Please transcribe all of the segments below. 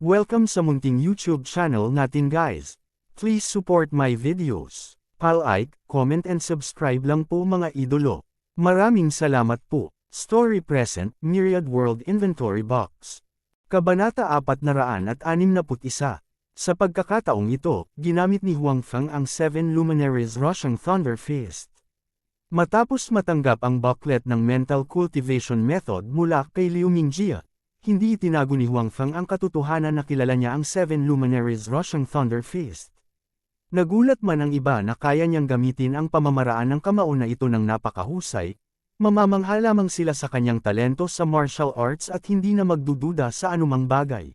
Welcome sa munting YouTube channel natin guys. Please support my videos. Like, comment and subscribe lang po mga idolo. Maraming salamat po. Story Present, Myriad World Inventory Box. Kabanata 461. Sa pagkakataong ito, ginamit ni Huang Feng ang 7 Luminaries Rushing Thunder Fist. Matapos matanggap ang booklet ng Mental Cultivation Method mula kay Liu Mingjia, hindi itinago ni Huang Feng ang katotohanan na kilala niya ang 7 Luminaries Rushing Thunder Fist. Nagulat man ang iba na kaya niyang gamitin ang pamamaraan ng kamao na ito ng napakahusay, mamamangha lamang sila sa kanyang talento sa martial arts at hindi na magdududa sa anumang bagay.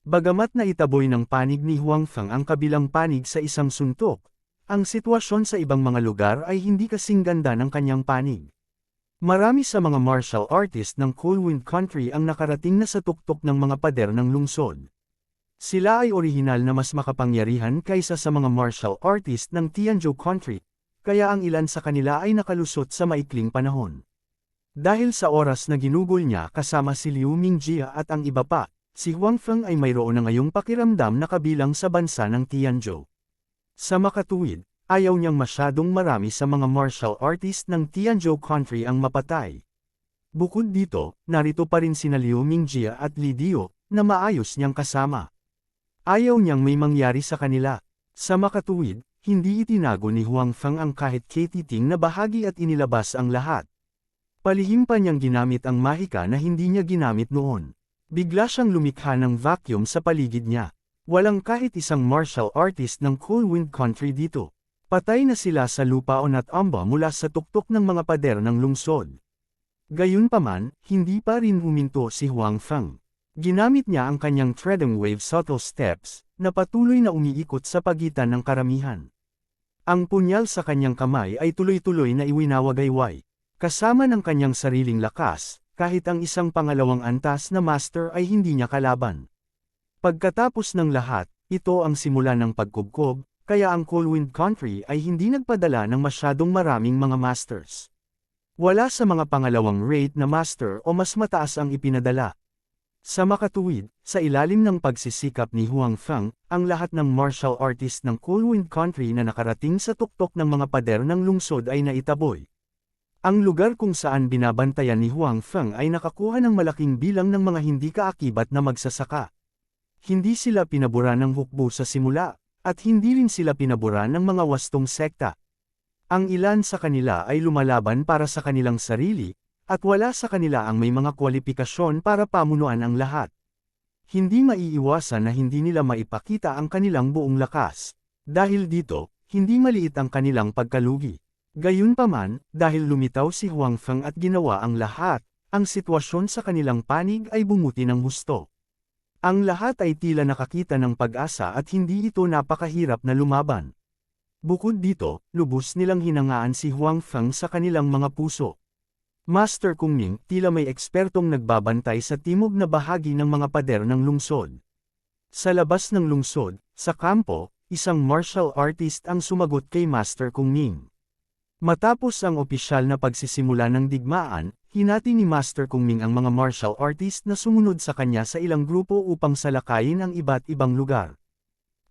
Bagamat na itaboy ng panig ni Huang Feng ang kabilang panig sa isang suntok, ang sitwasyon sa ibang mga lugar ay hindi kasing ganda ng kanyang panig. Marami sa mga martial artist ng Coolwind Country ang nakarating na sa tuktok ng mga pader ng lungsod. Sila ay orihinal na mas makapangyarihan kaysa sa mga martial artist ng Tianzhou Country, kaya ang ilan sa kanila ay nakalusot sa maikling panahon. Dahil sa oras na ginugol niya kasama si Liu Mingjia at ang iba pa, si Huang Feng ay mayroon na ngayong pakiramdam na kabilang sa bansa ng Tianzhou. Sa makatuwid, ayaw niyang masyadong marami sa mga martial artist ng Tianzhou Country ang mapatay. Bukod dito, narito pa rin sina Liu Mingjia at Li Dio, na maayos niyang kasama. Ayaw niyang may mangyari sa kanila. Sa makatuwid, hindi itinago ni Huang Feng ang kahit katiting na bahagi at inilabas ang lahat. Palihim pa niyang ginamit ang mahika na hindi niya ginamit noon. Bigla siyang lumikha ng vacuum sa paligid niya. Walang kahit isang martial artist ng Coolwind Country dito. Patay na sila sa lupaon at amba mula sa tuktok ng mga pader ng lungsod. Gayunpaman, hindi pa rin huminto si Huang Feng. Ginamit niya ang kanyang treading wave subtle steps, na patuloy na umiikot sa pagitan ng karamihan. Ang punyal sa kanyang kamay ay tuloy-tuloy na iwinawagayway. Kasama ng kanyang sariling lakas, kahit ang isang pangalawang antas na master ay hindi niya kalaban. Pagkatapos ng lahat, ito ang simula ng pagkubkob, kaya ang Coolwind Country ay hindi nagpadala ng masyadong maraming mga masters. Wala sa mga pangalawang rate na master o mas mataas ang ipinadala. Sa makatuwid, sa ilalim ng pagsisikap ni Huang Feng, ang lahat ng martial artist ng Coolwind Country na nakarating sa tuktok ng mga pader ng lungsod ay naitaboy. Ang lugar kung saan binabantayan ni Huang Feng ay nakakuha ng malaking bilang ng mga hindi kaakibat na magsasaka. Hindi sila pinabura ng hukbo sa simula, at hindi rin sila pinabura ng mga wastong sekta. Ang ilan sa kanila ay lumalaban para sa kanilang sarili, at wala sa kanila ang may mga kwalipikasyon para pamunuan ang lahat. Hindi maiiwasan na hindi nila maipakita ang kanilang buong lakas. Dahil dito, hindi maliit ang kanilang pagkalugi. Gayunpaman, dahil lumitaw si Huang Feng at ginawa ang lahat, ang sitwasyon sa kanilang panig ay bumuti ng husto. Ang lahat ay tila nakakita ng pag-asa at hindi ito napakahirap na lumaban. Bukod dito, lubos nilang hinangaan si Huang Feng sa kanilang mga puso. Master Kung Ming tila may ekspertong nagbabantay sa timog na bahagi ng mga pader ng lungsod. Sa labas ng lungsod, sa kampo, isang martial artist ang sumagot kay Master Kung Ming. Matapos ang opisyal na pagsisimula ng digmaan, hinati ni Master Kung Ming ang mga martial artist na sumunod sa kanya sa ilang grupo upang salakayin ang iba't ibang lugar.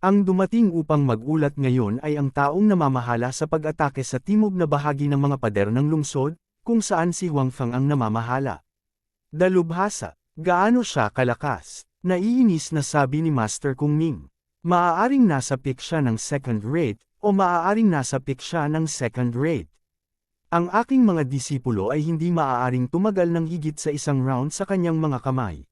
Ang dumating upang magulat ngayon ay ang taong namamahala sa pag-atake sa timog na bahagi ng mga pader ng lungsod, kung saan si Huang Feng ang namamahala. Dalubhasa, gaano siya kalakas? Naiinis na sabi ni Master Kung Ming. Maaaring nasa pick siya ng second rate, o maaaring nasa pick siya ng second rate. Ang aking mga disipulo ay hindi maaaring tumagal ng higit sa isang round sa kanyang mga kamay.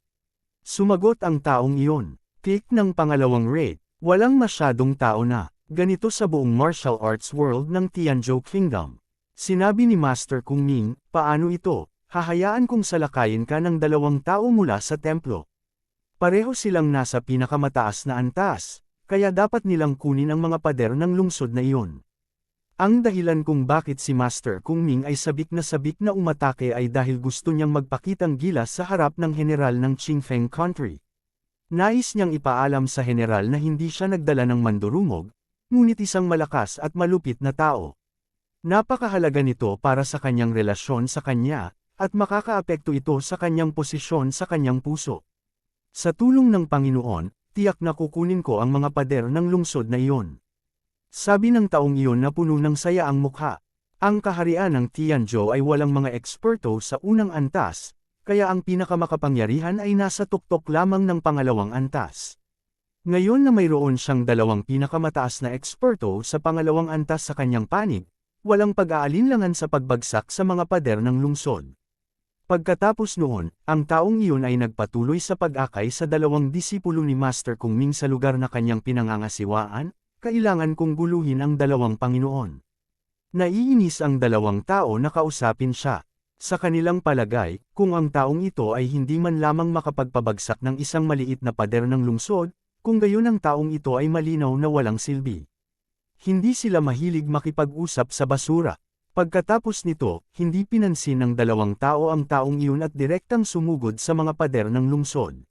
Sumagot ang taong iyon. Pick ng pangalawang rate, walang masyadong tao na. Ganito sa buong martial arts world ng Tianzhou Kingdom. Sinabi ni Master Kung Ming, paano ito? Hahayaan kong salakayin ka ng 2 tao mula sa templo. Pareho silang nasa pinakamataas na antas, kaya dapat nilang kunin ang mga pader ng lungsod na iyon. Ang dahilan kung bakit si Master Kung Ming ay sabik na umatake ay dahil gusto niyang magpakitang gilas sa harap ng general ng Qingfeng Country. Nais niyang ipaalam sa general na hindi siya nagdala ng mandurumog, ngunit isang malakas at malupit na tao. Napakahalaga nito para sa kanyang relasyon sa kanya, at makakaapekto ito sa kanyang posisyon sa kanyang puso. Sa tulong ng Panginoon, tiyak na kukunin ko ang mga pader ng lungsod na iyon. Sabi ng taong iyon na puno ng saya ang mukha. Ang kaharian ng Tianzhou ay walang mga eksperto sa unang antas, kaya ang pinakamakapangyarihan ay nasa tuktok lamang ng pangalawang antas. Ngayon na mayroon siyang dalawang pinakamataas na eksperto sa pangalawang antas sa kanyang panig, walang pag-aalinlangan sa pagbagsak sa mga pader ng lungsod. Pagkatapos noon, ang taong iyon ay nagpatuloy sa pag-akay sa dalawang disipulo ni Master Kung Ming sa lugar na kanyang pinangangasiwaan, kailangan kong guluhin ang dalawang Panginoon. Naiinis ang dalawang tao na kausapin siya. Sa kanilang palagay, kung ang taong ito ay hindi man lamang makapagpabagsak ng isang maliit na pader ng lungsod, kung gayon ang taong ito ay malinaw na walang silbi. Hindi sila mahilig makipag-usap sa basura. Pagkatapos nito, hindi pinansin ng dalawang tao ang taong iyon at direktang sumugod sa mga pader ng lungsod.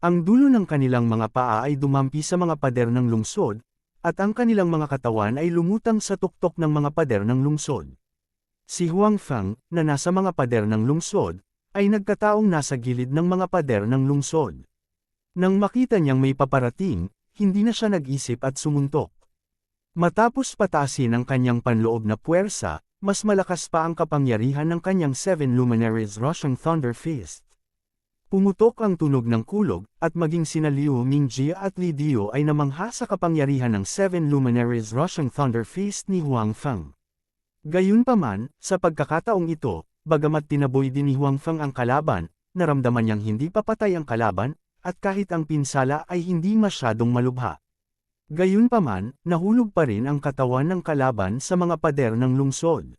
Ang dulo ng kanilang mga paa ay dumampi sa mga pader ng lungsod, at ang kanilang mga katawan ay lumutang sa tuktok ng mga pader ng lungsod. Si Huang Feng, na nasa mga pader ng lungsod, ay nagkataong nasa gilid ng mga pader ng lungsod. Nang makita niyang may paparating, hindi na siya nag-isip at sumuntok. Matapos pataasin ang kanyang panloob na puwersa, mas malakas pa ang kapangyarihan ng kanyang Seven Luminaries Rushing Thunder Fist. Pumutok ang tunog ng kulog, at maging sina Liu Mingjie at Li Dio ay namangha sa kapangyarihan ng Seven Luminaries Rushing Thunder Fist ni Huang Feng. Gayunpaman, sa pagkakataong ito, bagamat tinaboy din ni Huang Feng ang kalaban, naramdaman niyang hindi papatay ang kalaban, at kahit ang pinsala ay hindi masyadong malubha. Gayunpaman, nahulog pa rin ang katawan ng kalaban sa mga pader ng lungsod.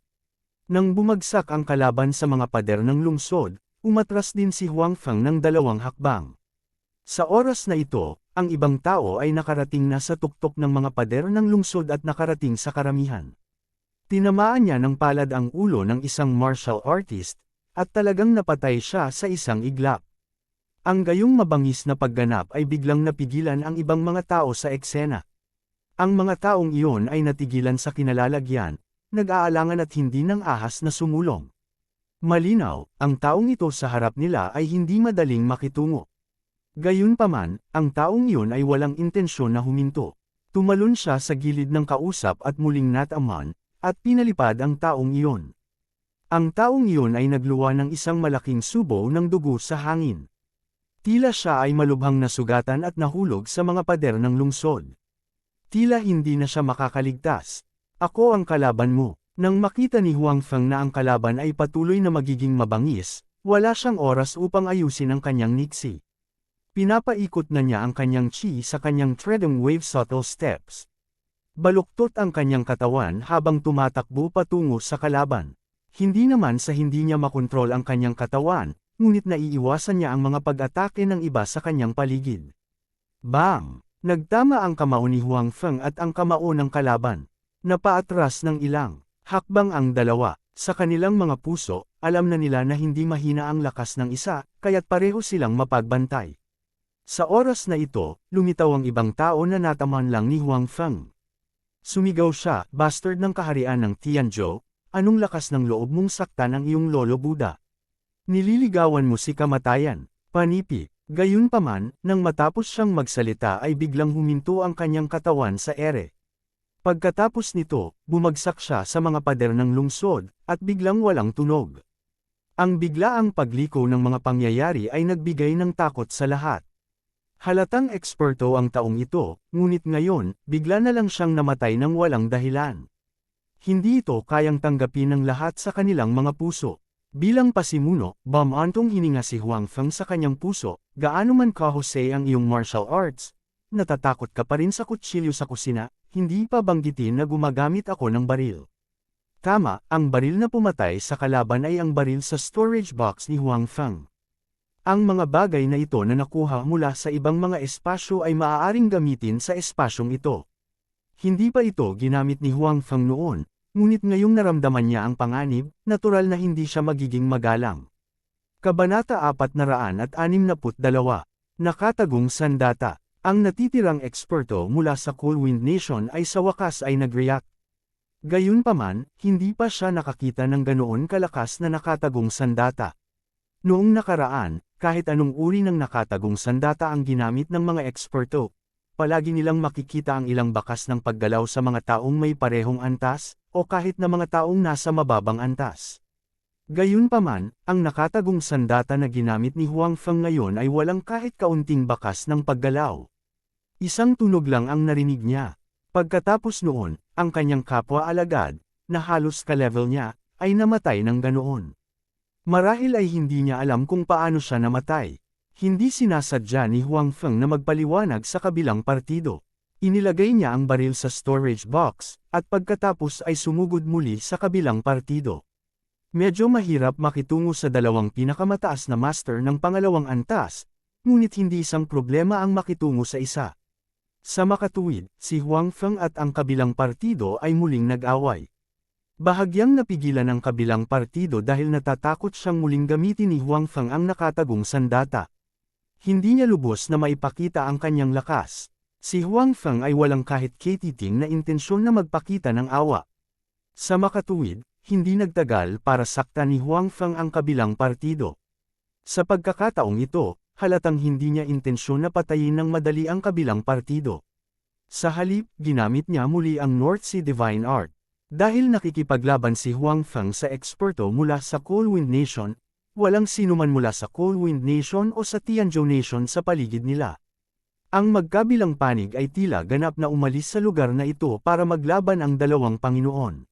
Nang bumagsak ang kalaban sa mga pader ng lungsod, umatras din si Huang Feng ng dalawang hakbang. Sa oras na ito, ang ibang tao ay nakarating na sa tuktok ng mga pader ng lungsod at nakarating sa karamihan. Tinamaan niya ng palad ang ulo ng isang martial artist, at talagang napatay siya sa isang iglap. Ang gayong mabangis na pagganap ay biglang napigilan ang ibang mga tao sa eksena. Ang mga taong iyon ay natigilan sa kinalalagyan, nag-aalangan at hindi nang ahas na sumulong. Malinaw, ang taong ito sa harap nila ay hindi madaling makitungo. Gayunpaman, ang taong iyon ay walang intensyon na huminto. Tumalon siya sa gilid ng kausap at muling nataman, at pinalipad ang taong iyon. Ang taong iyon ay nagluwa ng isang malaking subo ng dugo sa hangin. Tila siya ay malubhang nasugatan at nahulog sa mga pader ng lungsod. Tila hindi na siya makakaligtas. Ako ang kalaban mo. Nang makita ni Huang Feng na ang kalaban ay patuloy na magiging mabangis, wala siyang oras upang ayusin ang kanyang niksi. Pinapaikot na niya ang kanyang chi sa kanyang treading wave subtle steps. Baluktot ang kanyang katawan habang tumatakbo patungo sa kalaban. Hindi naman sa hindi niya makontrol ang kanyang katawan, ngunit naiiwasan niya ang mga pag-atake ng iba sa kanyang paligid. Bang! Nagtama ang kamao ni Huang Feng at ang kamao ng kalaban. Napaatras ng ilang hakbang ang dalawa. Sa kanilang mga puso, alam na nila na hindi mahina ang lakas ng isa, kaya't pareho silang mapagbantay. Sa oras na ito, lumitaw ang ibang tao na nataman lang ni Huang Feng. Sumigaw siya, bastard ng kaharian ng Tianzhou, anong lakas ng loob mong saktan ang iyong lolo Buddha? Nililigawan mo si kamatayan, panipi. Gayunpaman, nang matapos siyang magsalita ay biglang huminto ang kanyang katawan sa ere. Pagkatapos nito, bumagsak siya sa mga pader ng lungsod, at biglang walang tunog. Ang biglaang pagliko ng mga pangyayari ay nagbigay ng takot sa lahat. Halatang eksperto ang taong ito, ngunit ngayon, bigla na lang siyang namatay ng walang dahilan. Hindi ito kayang tanggapin ng lahat sa kanilang mga puso. Bilang pasimuno, bumantong hininga si Huang Feng sa kanyang puso, gaano man kahusay ang iyong martial arts, natatakot ka pa rin sa kutsilyo sa kusina, hindi pa banggitin na gumagamit ako ng baril. Tama, ang baril na pumatay sa kalaban ay ang baril sa storage box ni Huang Feng. Ang mga bagay na ito na nakuha mula sa ibang mga espasyo ay maaaring gamitin sa espasyong ito. Hindi pa ito ginamit ni Huang Feng noon, ngunit ngayong naramdaman niya ang panganib, natural na hindi siya magiging magalang. Kabanata 462, Nakatagong Sandata. Ang natitirang eksperto mula sa Cool Wind Nation ay sa wakas ay nag-react. Gayunpaman, hindi pa siya nakakita ng ganoon kalakas na nakatagong sandata. Noong nakaraan, kahit anong uri ng nakatagong sandata ang ginamit ng mga eksperto, palagi nilang makikita ang ilang bakas ng paggalaw sa mga taong may parehong antas, o kahit na mga taong nasa mababang antas. Gayunpaman, ang nakatagong sandata na ginamit ni Huang Feng ngayon ay walang kahit kaunting bakas ng paggalaw. Isang tunog lang ang narinig niya. Pagkatapos noon, ang kanyang kapwa-alagad, na halos ka-level niya, ay namatay ng ganoon. Marahil ay hindi niya alam kung paano siya namatay. Hindi sinasadya ni Huang Feng na magpaliwanag sa kabilang partido. Inilagay niya ang baril sa storage box, at pagkatapos ay sumugod muli sa kabilang partido. Medyo mahirap makitungo sa dalawang pinakamataas na master ng pangalawang antas, ngunit hindi isang problema ang makitungo sa isa. Sa makatuwid, si Huang Feng at ang kabilang partido ay muling nag-away. Bahagyang napigilan ng kabilang partido dahil natatakot siyang muling gamitin ni Huang Feng ang nakatagong sandata. Hindi niya lubos na maipakita ang kanyang lakas. Si Huang Feng ay walang kahit katiting na intensyon na magpakita ng awa. Sa makatuwid, hindi nagtagal para saktan ni Huang Feng ang kabilang partido. Sa pagkakataong ito, halatang hindi niya intensyon na patayin ng madali ang kabilang partido. Sa halip, ginamit niya muli ang North Sea Divine Art. Dahil nakikipaglaban si Huang Feng sa eksperto mula sa Coldwind Nation, walang sinuman mula sa Coldwind Nation o sa Tianzhou Nation sa paligid nila. Ang magkabilang panig ay tila ganap na umalis sa lugar na ito para maglaban ang dalawang Panginoon.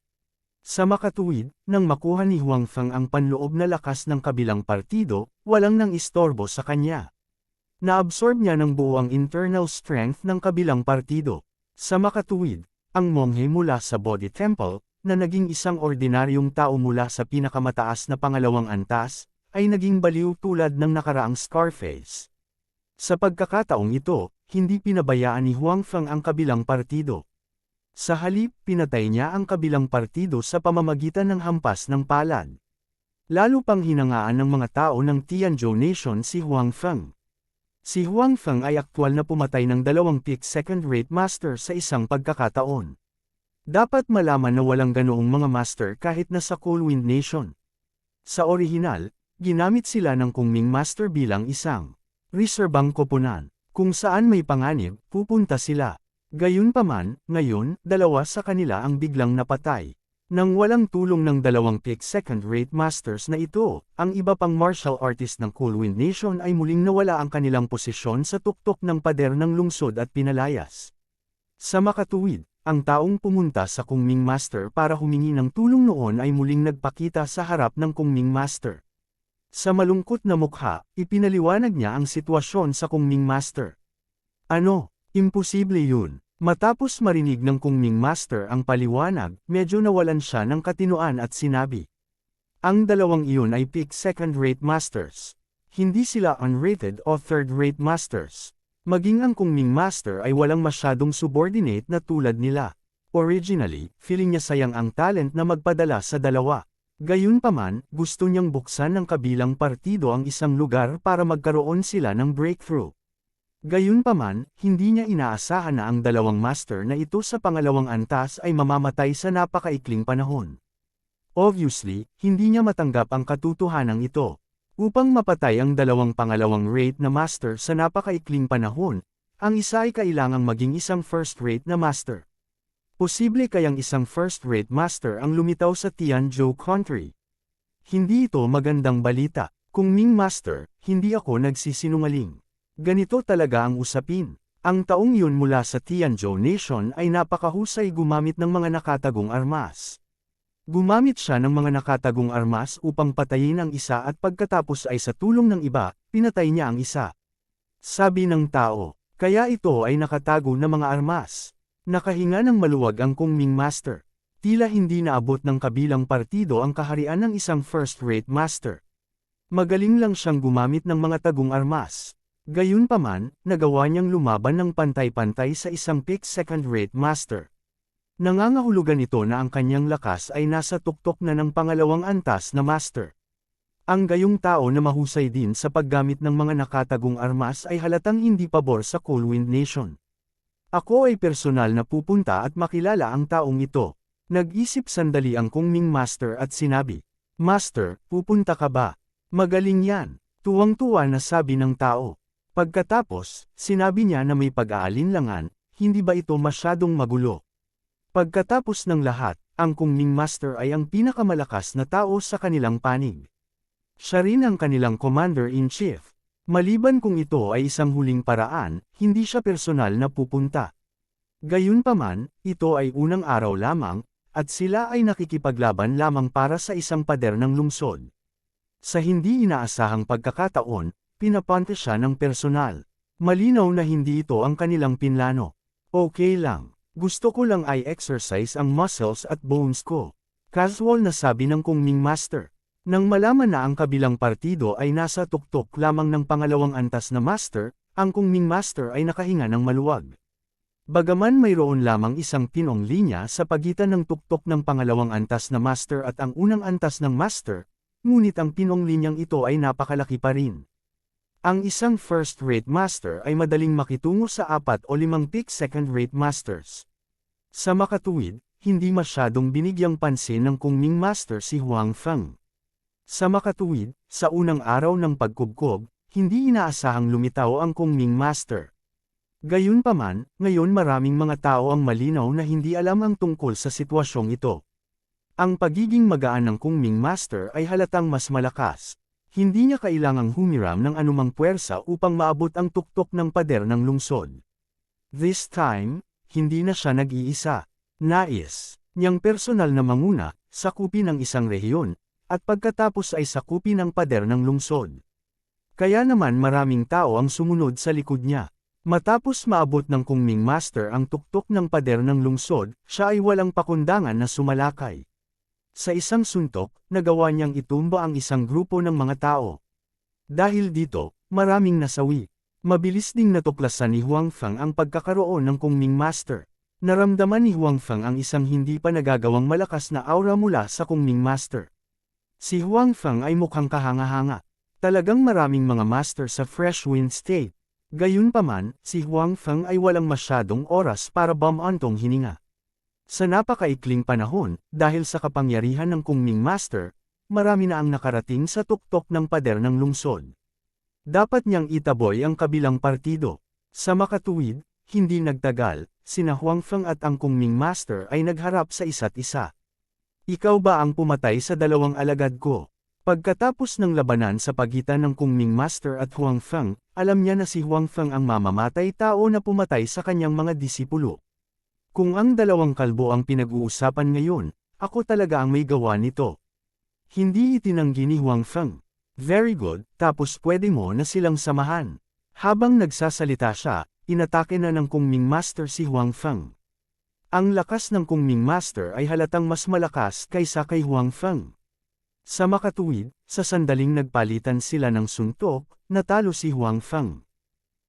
Sa makatuwid, nang makuha ni Huang Feng ang panloob na lakas ng kabilang partido, walang nang istorbo sa kanya. Naabsorb niya ng buo ang internal strength ng kabilang partido. Sa makatuwid, ang monghe mula sa Bodhi Temple, na naging isang ordinaryong tao mula sa pinakamataas na pangalawang antas, ay naging baliw tulad ng nakaraang Scarface. Sa pagkakataong ito, hindi pinabayaan ni Huang Feng ang kabilang partido. Sa halip, pinatay niya ang kabilang partido sa pamamagitan ng hampas ng palad. Lalo pang hinangaan ng mga tao ng Tianzhou Nation si Huang Feng. Si Huang Feng ay aktwal na pumatay ng dalawang peak second-rate master sa isang pagkakataon. Dapat malaman na walang ganoong mga master kahit na sa Coldwind Nation. Sa orihinal, ginamit sila ng Kungming Master bilang isang reserbang koponan. Kung saan may panganib, pupunta sila. Gayunpaman, ngayon, dalawa sa kanila ang biglang napatay. Nang walang tulong ng dalawang peak second-rate masters na ito, ang iba pang martial artist ng Coldwind Nation ay muling nawala ang kanilang posisyon sa tuktok ng pader ng lungsod at pinalayas. Sa makatuwid, ang taong pumunta sa Kungming Master para humingi ng tulong noon ay muling nagpakita sa harap ng Kungming Master. Sa malungkot na mukha, ipinaliwanag niya ang sitwasyon sa Kungming Master. Ano? Imposible yun. Matapos marinig ng Kungming Master ang paliwanag, medyo nawalan siya ng katinoan at sinabi. Ang dalawang iyon ay peak second-rate masters. Hindi sila unrated o third-rate masters. Maging ang Kungming Master ay walang masyadong subordinate na tulad nila. Originally, feeling niya sayang ang talent na magpadala sa dalawa. Gayunpaman, gusto niyang buksan ng kabilang partido ang isang lugar para magkaroon sila ng breakthrough. Gayunpaman, hindi niya inaasahan na ang dalawang master na ito sa pangalawang antas ay mamamatay sa napakaikling panahon. Obviously, hindi niya matanggap ang katotohanan ito. Upang mapatay ang dalawang pangalawang rate na master sa napakaikling panahon, ang isa ay kailangang maging isang first-rate na master. Posible kayang isang first-rate master ang lumitaw sa Tianzhou country. Hindi ito magandang balita. Kungming Master, hindi ako nagsisinungaling. Ganito talaga ang usapin. Ang taong yun mula sa Tianzhou Nation ay napakahusay gumamit ng mga nakatagong armas. Gumamit siya ng mga nakatagong armas upang patayin ang isa at pagkatapos ay sa tulong ng iba, pinatay niya ang isa. Sabi ng tao, kaya ito ay nakatago na mga armas. Nakahinga ng maluwag ang Kungming Master. Tila hindi naabot ng kabilang partido ang kaharian ng isang first-rate master. Magaling lang siyang gumamit ng mga tagong armas. Gayunpaman, nagawa niyang lumaban ng pantay-pantay sa isang peak second-rate master. Nangangahulugan ito na ang kanyang lakas ay nasa tuktok na ng pangalawang antas na master. Ang gayong tao na mahusay din sa paggamit ng mga nakatagong armas ay halatang hindi pabor sa Coldwind Nation. Ako ay personal na pupunta at makilala ang taong ito. Nag-isip sandali ang Kungming Master at sinabi, Master, pupunta ka ba? Magaling yan, tuwang-tuwa na sabi ng tao. Pagkatapos, sinabi niya na may pag-aalinlangan, hindi ba ito masyadong magulo? Pagkatapos ng lahat, ang Kung Ming Master ay ang pinakamalakas na tao sa kanilang panig. Siya rin ang kanilang Commander-in-Chief. Maliban kung ito ay isang huling paraan, hindi siya personal na pupunta. Gayunpaman, ito ay unang araw lamang, at sila ay nakikipaglaban lamang para sa isang pader ng lungsod. Sa hindi inaasahang pagkakataon, pinapunta siya ng personal. Malinaw na hindi ito ang kanilang pinlano. Okay lang, gusto ko lang ay exercise ang muscles at bones ko. Casual na sabi ng Kung Ming Master. Nang malaman na ang kabilang partido ay nasa tuktok lamang ng pangalawang antas na master, ang Kung Ming Master ay nakahinga ng maluwag. Bagaman mayroon lamang isang pinong linya sa pagitan ng tuktok ng pangalawang antas na master at ang unang antas ng master, ngunit ang pinong linyang ito ay napakalaki pa rin. Ang isang first-rate master ay madaling makitungo sa 4 o 5 peak second-rate masters. Sa makatuwid, hindi masyadong binigyang pansin ng Kung Ming Master si Huang Feng. Sa makatuwid, sa unang araw ng pagkubkob, hindi inaasahang lumitaw ang Kung Ming Master. Gayunpaman, ngayon maraming mga tao ang malinaw na hindi alam ang tungkol sa sitwasyong ito. Ang pagiging magaan ng Kung Ming Master ay halatang mas malakas. Hindi niya kailangang humiram ng anumang puwersa upang maabot ang tuktok ng pader ng lungsod. This time, hindi na siya nag-iisa. Nais niyang personal na manguna, sakupin ang isang rehiyon, at pagkatapos ay sakupin ang pader ng lungsod. Kaya naman maraming tao ang sumunod sa likod niya. Matapos maabot ng Kung Ming Master ang tuktok ng pader ng lungsod, siya ay walang pakundangan na sumalakay. Sa isang suntok, nagawa niyang itumba ang isang grupo ng mga tao. Dahil dito, maraming nasawi. Mabilis ding natuklasan ni Huang Feng ang pagkakaroon ng Kung Ming Master. Naramdaman ni Huang Feng ang isang hindi pa nagagawang malakas na aura mula sa Kung Ming Master. Si Huang Feng ay mukhang kahanga-hanga. Talagang maraming mga master sa Fresh Wind State. Gayunpaman, si Huang Feng ay walang masyadong oras para bumantong hininga. Sa napakaikling panahon, dahil sa kapangyarihan ng Kung Ming Master, marami na ang nakarating sa tuktok ng pader ng lungsod. Dapat niyang itaboy ang kabilang partido. Sa makatuwid, hindi nagtagal, sina Huang Feng at ang Kung Ming Master ay nagharap sa isa't isa. Ikaw ba ang pumatay sa dalawang alagad ko? Pagkatapos ng labanan sa pagitan ng Kung Ming Master at Huang Feng, alam niya na si Huang Feng ang mamamatay tao na pumatay sa kanyang mga disipulo. Kung ang dalawang kalbo ang pinag-uusapan ngayon, ako talaga ang may gawa nito. Hindi itinanggi ni Huang Feng. Very good, tapos pwede mo na silang samahan. Habang nagsasalita siya, inatake na ng Kung Ming Master si Huang Feng. Ang lakas ng Kung Ming Master ay halatang mas malakas kaysa kay Huang Feng. Sa makatuwid, sa sandaling nagpalitan sila ng suntok, natalo si Huang Feng.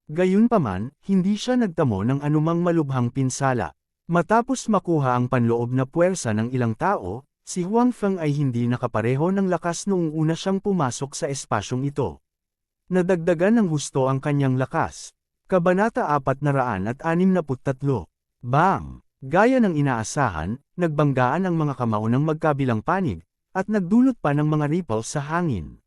Gayunpaman, hindi siya nagtamo ng anumang malubhang pinsala. Matapos makuha ang panloob na puwersa ng ilang tao, si Huang Feng ay hindi nakapareho ng lakas noong una siyang pumasok sa espasyong ito. Nadagdagan ng husto ang kanyang lakas. Kabanata 463. Bang! Gaya ng inaasahan, nagbanggaan ang mga kamao ng magkabilang panig, at nagdulot pa ng mga ripples sa hangin.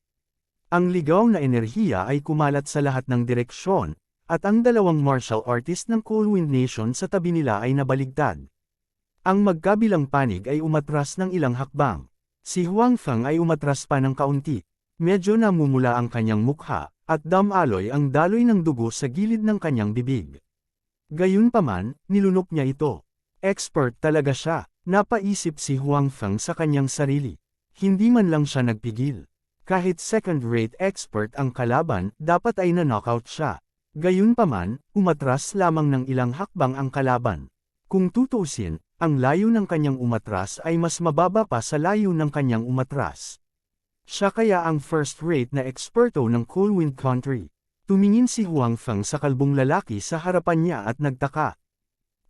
Ang ligaw na enerhiya ay kumalat sa lahat ng direksyon, at ang dalawang martial artist ng Coolwind Nation sa tabi nila ay nabaligtad. Ang magkabilang panig ay umatras ng ilang hakbang. Si Huang Feng ay umatras pa ng kaunti. Medyo namumula ang kanyang mukha, at damaloy ang daloy ng dugo sa gilid ng kanyang bibig. Gayunpaman, nilunok niya ito. Expert talaga siya, napaisip si Huang Feng sa kanyang sarili. Hindi man lang siya nagpigil. Kahit second-rate expert ang kalaban, dapat ay na-knockout siya. Gayunpaman, umatras lamang ng ilang hakbang ang kalaban. Kung tutuusin, ang layo ng kanyang umatras ay mas mababa pa sa layo ng kanyang umatras. Siya kaya ang first-rate na eksperto ng Coolwind Country. Tumingin si Huang Feng sa kalbong lalaki sa harapan niya at nagtaka.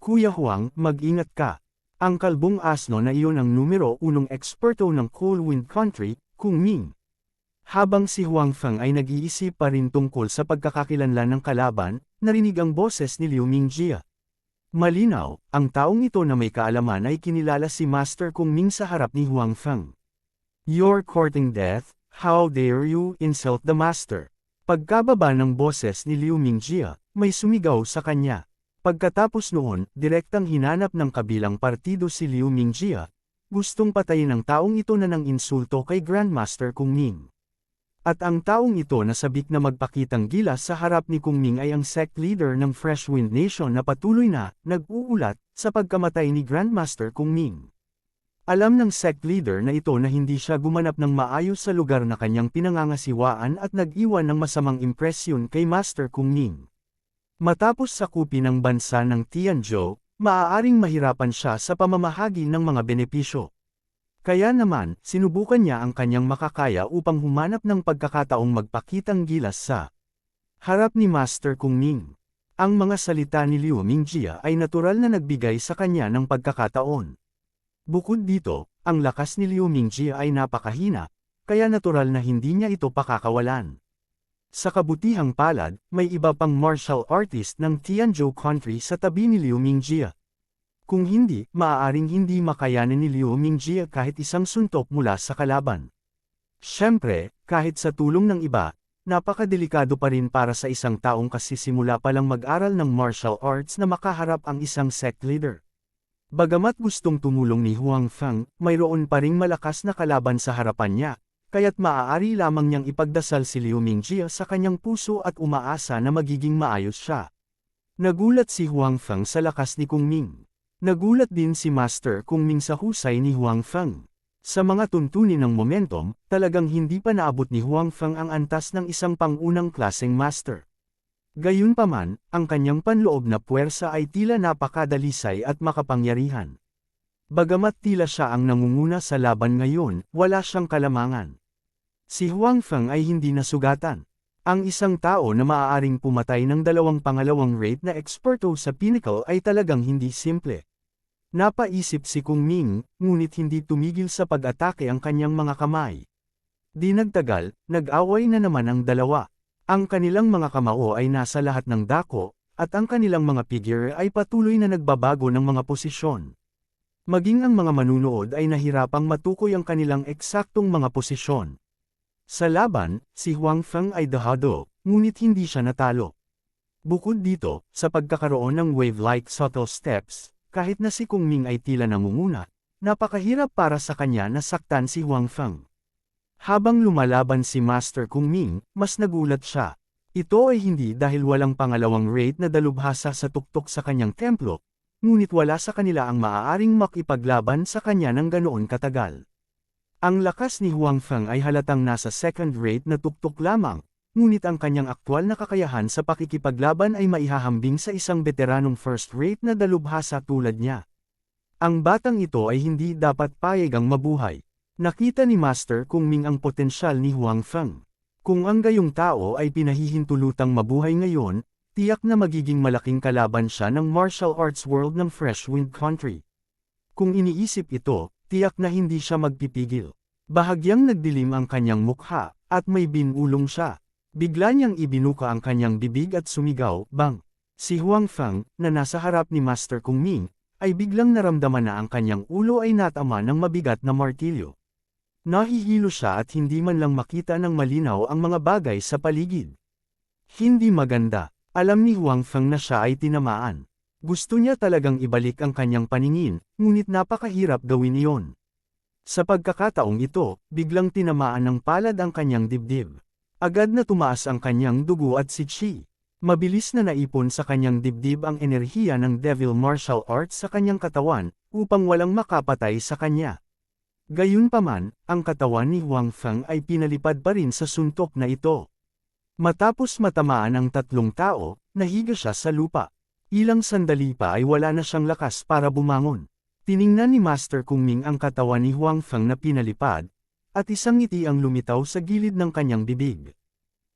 Kuya Huang, mag-ingat ka. Ang kalbong asno na iyon ang numero 1 eksperto ng Coolwind Country, Kung Ming. Habang si Huang Feng ay nag-iisip pa rin tungkol sa pagkakakilanlan ng kalaban, narinig ang boses ni Liu Mingjia. Malinaw, ang taong ito na may kaalaman ay kinilala si Master Kung Ming sa harap ni Huang Feng. You're courting death, How dare you insult the master? Pagkababa ng boses ni Liu Mingjia, may sumigaw sa kanya. Pagkatapos noon, direktang hinanap ng kabilang partido si Liu Mingjia. Gustong patayin ng taong ito na ng insulto kay Grandmaster Kung Ming. At ang taong ito na sabik na magpakitang gilas sa harap ni Kung Ming ay ang sect leader ng Fresh Wind Nation na patuloy na nag-uulat sa pagkamatay ni Grandmaster Kung Ming. Alam ng sect leader na ito na hindi siya gumanap ng maayos sa lugar na kanyang pinangangasiwaan at nag-iwan ng masamang impresyon kay Master Kung Ming. Matapos sakupin ang bansa ng Tianzhou, maaaring mahirapan siya sa pamamahagi ng mga benepisyo. Kaya naman, sinubukan niya ang kanyang makakaya upang humanap ng pagkakataong magpakitang gilas sa harap ni Master Kung Ming. Ang mga salita ni Liu Mingjia ay natural na nagbigay sa kanya ng pagkakataon. Bukod dito, ang lakas ni Liu Mingjia ay napakahina, kaya natural na hindi niya ito pakakawalan. Sa kabutihang palad, may iba pang martial artist ng Tianzhou country sa tabi ni Liu Mingjia. Kung hindi, maaaring hindi makayanan ni Liu Mingjia kahit isang suntok mula sa kalaban. Siyempre, kahit sa tulong ng iba, napakadelikado pa rin para sa isang taong kasisimula palang mag-aral ng martial arts na makaharap ang isang sect leader. Bagamat gustong tumulong ni Huang Feng, mayroon pa ring malakas na kalaban sa harapan niya, kaya't maaari lamang niyang ipagdasal si Liu Mingjia sa kanyang puso at umaasa na magiging maayos siya. Nagulat si Huang Feng sa lakas ni Kung Ming. Nagulat din si Master Kung Ming sa husay ni Huang Feng. Sa mga tuntunin ng momentum, talagang hindi pa naabot ni Huang Feng ang antas ng isang pangunang klaseng master. Gayunpaman, ang kanyang panloob na puwersa ay tila napakadalisay at makapangyarihan. Bagamat tila siya ang nangunguna sa laban ngayon, wala siyang kalamangan. Si Huang Feng ay hindi nasugatan. Ang isang tao na maaaring pumatay ng dalawang pangalawang rate na eksperto sa Pinnacle ay talagang hindi simple. Napaisip si Kung Ming, ngunit hindi tumigil sa pag-atake ang kanyang mga kamay. Di nagtagal, nag-away na naman ang dalawa. Ang kanilang mga kamao ay nasa lahat ng dako, at ang kanilang mga figure ay patuloy na nagbabago ng mga posisyon. Maging ang mga manunood ay nahirapang matukoy ang kanilang eksaktong mga posisyon. Sa laban, si Huang Feng ay dahado, ngunit hindi siya natalo. Bukod dito, sa pagkakaroon ng wave-like subtle steps, kahit na si Kung Ming ay tila nangunguna, napakahirap para sa kanya na saktan si Huang Feng. Habang lumalaban si Master Kung Ming, mas nagulat siya. Ito ay hindi dahil walang pangalawang rate na dalubhasa sa tuktok sa kanyang templo, ngunit wala sa kanila ang maaaring makipaglaban sa kanya ng ganoon katagal. Ang lakas ni Huang Feng ay halatang nasa second rate na tuktok lamang, ngunit ang kanyang aktwal na kakayahan sa pakikipaglaban ay maihahambing sa isang veteranong first rate na dalubhasa tulad niya. Ang batang ito ay hindi dapat payagang mabuhay. Nakita ni Master Kung Ming ang potensyal ni Huang Feng. Kung ang gayong tao ay pinahihintulutang mabuhay ngayon, tiyak na magiging malaking kalaban siya ng martial arts world ng Fresh Wind Country. Kung iniisip ito, tiyak na hindi siya magpipigil. Bahagyang nagdilim ang kanyang mukha, at may binulong siya. Bigla niyang ibinuka ang kanyang bibig at sumigaw, bang! Si Huang Feng, na nasa harap ni Master Kung Ming, ay biglang naramdaman na ang kanyang ulo ay natama ng mabigat na martilyo. Nahihilo siya at hindi man lang makita ng malinaw ang mga bagay sa paligid. Hindi maganda. Alam ni Huang Feng na siya ay tinamaan. Gusto niya talagang ibalik ang kanyang paningin, ngunit napakahirap gawin iyon. Sa pagkakataong ito, biglang tinamaan ng palad ang kanyang dibdib. Agad na tumaas ang kanyang dugo at si Qi. Mabilis na naipon sa kanyang dibdib ang enerhiya ng Devil Martial Arts sa kanyang katawan, upang walang makapatay sa kanya. Gayunpaman, ang katawan ni Huang Feng ay pinalipad pa rin sa suntok na ito. Matapos matamaan ang tatlong tao, nahiga siya sa lupa. Ilang sandali pa ay wala na siyang lakas para bumangon. Tiningnan ni Master Kung Ming ang katawan ni Huang Feng na pinalipad, at isang ngiti ang lumitaw sa gilid ng kanyang bibig.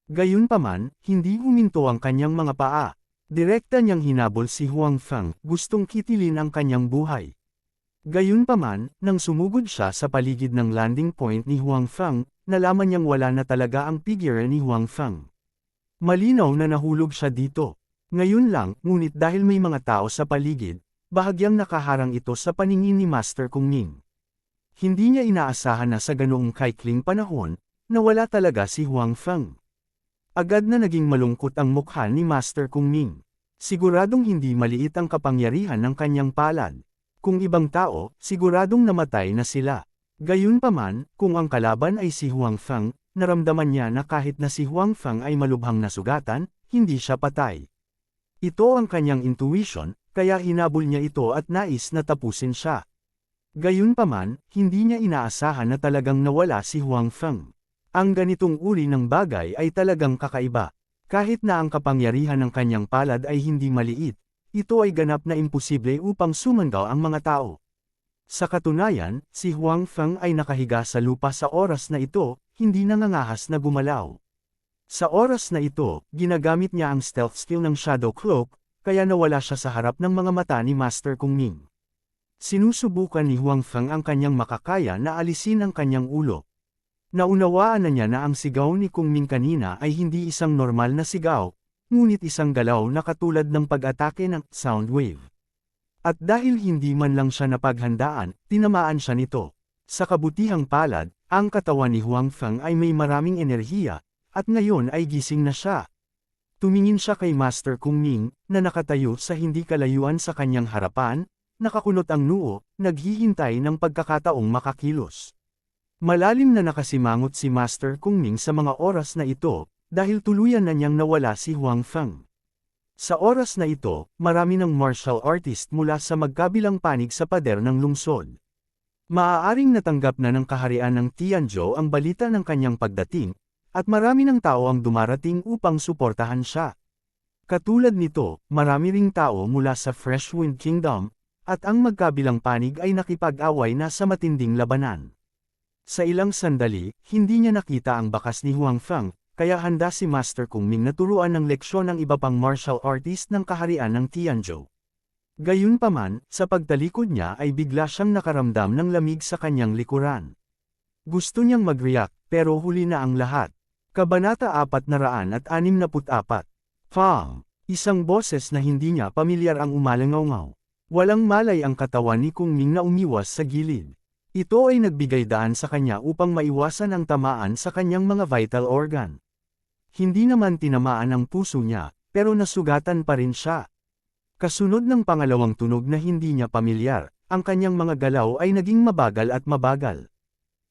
Gayunpaman, hindi huminto ang kanyang mga paa. Direkta niyang hinabol si Huang Feng, gustong kitilin ang kanyang buhay. Gayunpaman, nang sumugod siya sa paligid ng landing point ni Huang Feng, nalaman niyang wala na talaga ang figure ni Huang Feng. Malinaw na nahulog siya dito. Ngayon lang, ngunit dahil may mga tao sa paligid, bahagyang nakaharang ito sa paningin ni Master Kung Ming. Hindi niya inaasahan na sa ganoong kaikling panahon, nawala talaga si Huang Feng. Agad na naging malungkot ang mukha ni Master Kung Ming. Siguradong hindi maliit ang kapangyarihan ng kanyang palad. Kung ibang tao, siguradong namatay na sila. Gayunpaman, kung ang kalaban ay si Huang Feng, naramdaman niya na kahit na si Huang Feng ay malubhang nasugatan, hindi siya patay. Ito ang kanyang intuition, kaya hinabol niya ito at nais na tapusin siya. Gayunpaman, hindi niya inaasahan na talagang nawala si Huang Feng. Ang ganitong uri ng bagay ay talagang kakaiba. Kahit na ang kapangyarihan ng kanyang palad ay hindi maliit, ito ay ganap na imposible upang sumangaw ang mga tao. Sa katunayan, si Huang Feng ay nakahiga sa lupa sa oras na ito, hindi nangangahas na gumalaw. Sa oras na ito, ginagamit niya ang stealth skill ng Shadow Cloak, kaya nawala siya sa harap ng mga mata ni Master Kung Ming. Sinusubukan ni Huang Feng ang kanyang makakaya na alisin ang kanyang ulo. Naunawaan na niya na ang sigaw ni Kung Ming kanina ay hindi isang normal na sigaw, ngunit isang galaw na katulad ng pag-atake ng sound wave. At dahil hindi man lang siya napaghandaan, tinamaan siya nito. Sa kabutihang palad, ang katawan ni Huang Feng ay may maraming enerhiya, at ngayon ay gising na siya. Tumingin siya kay Master Kung Ming, na nakatayo sa hindi kalayuan sa kanyang harapan, nakakunot ang noo, naghihintay ng pagkakataong makakilos. Malalim na nakasimangot si Master Kung Ming sa mga oras na ito, dahil tuluyan na niyang nawala si Huang Feng. Sa oras na ito, marami ng martial artist mula sa magkabilang panig sa pader ng lungsod. Maaaring natanggap na ng kaharian ng Tianzhou ang balita ng kanyang pagdating, at marami ng tao ang dumarating upang suportahan siya. Katulad nito, marami ring tao mula sa Fresh Wind Kingdom, at ang magkabilang panig ay nakipag-away na sa matinding labanan. Sa ilang sandali, hindi niya nakita ang bakas ni Huang Feng, kaya handa si Master Kung Ming na turuan ng leksyon ng iba pang martial artist ng kaharian ng Tianzhou. Gayunpaman, sa pagtalikod niya ay bigla siyang nakaramdam ng lamig sa kanyang likuran. Gusto niyang mag-react, pero huli na ang lahat. Kabanata 464. Fang! Isang boses na hindi niya pamilyar ang umalangaw-ngaw. Walang malay ang katawan ni Kung Ming na umiwas sa gilid. Ito ay nagbigay daan sa kanya upang maiwasan ang tamaan sa kanyang mga vital organ. Hindi naman tinamaan ang puso niya, pero nasugatan pa rin siya. Kasunod ng pangalawang tunog na hindi niya pamilyar, ang kanyang mga galaw ay naging mabagal at mabagal.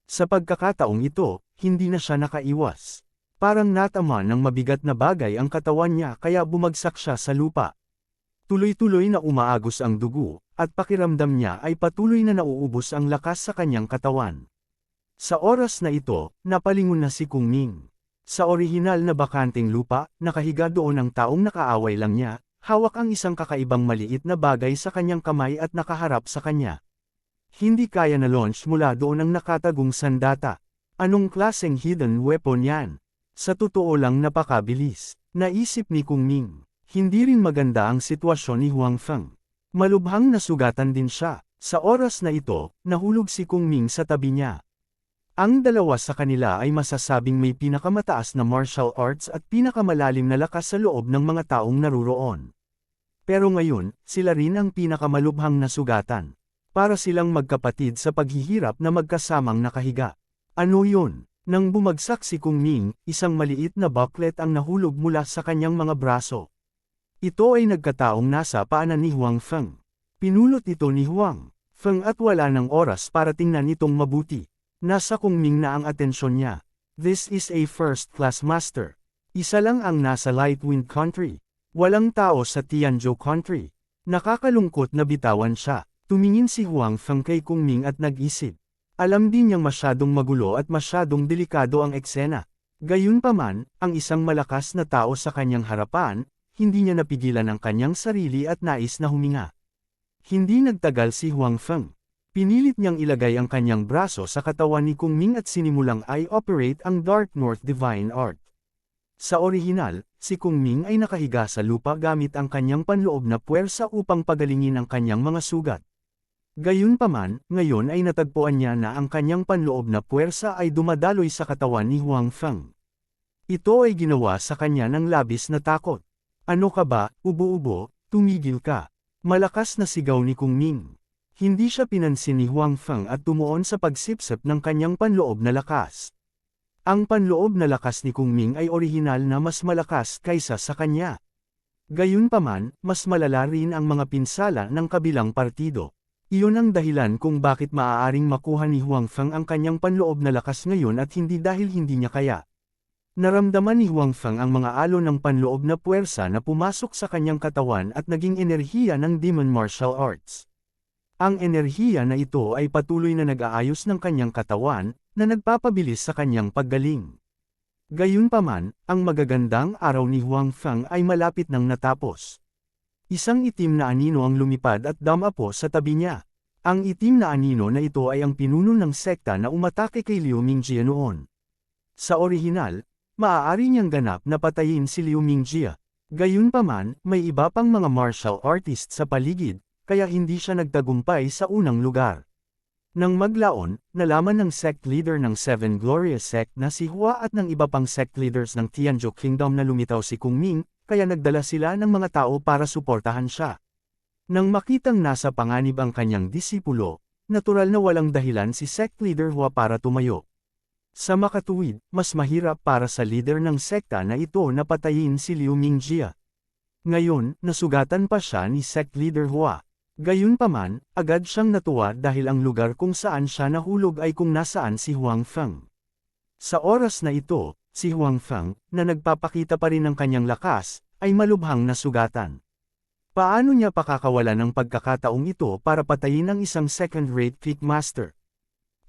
Sa pagkakataong ito, hindi na siya nakaiwas. Parang natama ng mabigat na bagay ang katawan niya kaya bumagsak siya sa lupa. Tuloy-tuloy na umaagos ang dugo, at pakiramdam niya ay patuloy na nauubos ang lakas sa kanyang katawan. Sa oras na ito, napalingon na si Kung Ming. Sa orihinal na bakanting lupa, nakahiga doon ang taong nakaaway lang niya, hawak ang isang kakaibang maliit na bagay sa kanyang kamay at nakaharap sa kanya. Hindi kaya na launch mula doon ang nakatagong sandata. Anong klaseng hidden weapon yan? Sa totoo lang napakabilis, naisip ni Kung Ming. Hindi rin maganda ang sitwasyon ni Huang Feng. Malubhang nasugatan din siya. Sa oras na ito, nahulog si Kung Ming sa tabi niya. Ang dalawa sa kanila ay masasabing may pinakamataas na martial arts at pinakamalalim na lakas sa loob ng mga taong naruroon. Pero ngayon, sila rin ang pinakamalubhang nasugatan. Para silang magkapatid sa paghihirap na magkasamang nakahiga. Ano yun? Nang bumagsak si Kung Ming, isang maliit na booklet ang nahulog mula sa kanyang mga braso. Ito ay nagkataong nasa paanan ni Huang Feng. Pinulot ito ni Huang Feng at wala ng oras para tingnan itong mabuti. Nasa Kung Ming na ang atensyon niya. This is a first-class master. Isa lang ang nasa Light Wind Country. Walang tao sa Tianzhou Country. Nakakalungkot na bitawan siya. Tumingin si Huang Feng kay Kung Ming at nag-isip. Alam din niyang masyadong magulo at masyadong delikado ang eksena. Gayunpaman, ang isang malakas na tao sa kanyang harapan, hindi niya napigilan ang kanyang sarili at nais na huminga. Hindi nagtagal si Huang Feng. Pinilit niyang ilagay ang kanyang braso sa katawan ni Kung Ming at sinimulang i-operate ang Dark North Divine Art. Sa orihinal, si Kung Ming ay nakahiga sa lupa gamit ang kanyang panloob na puwersa upang pagalingin ang kanyang mga sugat. Gayunpaman, ngayon ay natagpuan niya na ang kanyang panloob na puwersa ay dumadaloy sa katawan ni Huang Feng. Ito ay ginawa sa kanya ng labis na takot. Ano ka ba, ubo-ubo, tumigil ka. Malakas na sigaw ni Kung Ming. Hindi siya pinansin ni Huang Feng at tumuon sa pagsipsip ng kanyang panloob na lakas. Ang panloob na lakas ni Kung Ming ay orihinal na mas malakas kaysa sa kanya. Gayunpaman, mas malala rin ang mga pinsala ng kabilang partido. Iyon ang dahilan kung bakit maaaring makuha ni Huang Feng ang kanyang panloob na lakas ngayon at hindi dahil hindi niya kaya. Naramdaman ni Huang Feng ang mga alon ng panloob na puwersa na pumasok sa kanyang katawan at naging enerhiya ng Demon Martial Arts. Ang enerhiya na ito ay patuloy na nag-aayos ng kanyang katawan, na nagpapabilis sa kanyang paggaling. Gayunpaman, ang magagandang araw ni Huang Feng ay malapit nang natapos. Isang itim na anino ang lumipad at damapo sa tabi niya. Ang itim na anino na ito ay ang pinuno ng sekta na umatake kay Liu Mingjie noon. Sa orihinal, maaari niyang ganap na patayin si Liu Mingjie. Gayunpaman, may iba pang mga martial artist sa paligid, kaya hindi siya nagtagumpay sa unang lugar. Nang maglaon, nalaman ng sect leader ng Seven Glorious Sect na si Hua at ng iba pang sect leaders ng Tianzhou Kingdom na lumitaw si Kung Ming, kaya nagdala sila ng mga tao para suportahan siya. Nang makitang nasa panganib ang kanyang disipulo, natural na walang dahilan si sect leader Hua para tumayo. Sa makatuwid, mas mahirap para sa leader ng sekta na ito na patayin si Liu Mingjie. Ngayon, nasugatan pa siya ni sect leader Hua. Gayunpaman, agad siyang natuwa dahil ang lugar kung saan siya nahulog ay kung nasaan si Huang Feng. Sa oras na ito, si Huang Feng, na nagpapakita pa rin ng kanyang lakas, ay malubhang nasugatan. Paano niya pakakawalan ng pagkakataong ito para patayin ang isang second-rate kickmaster?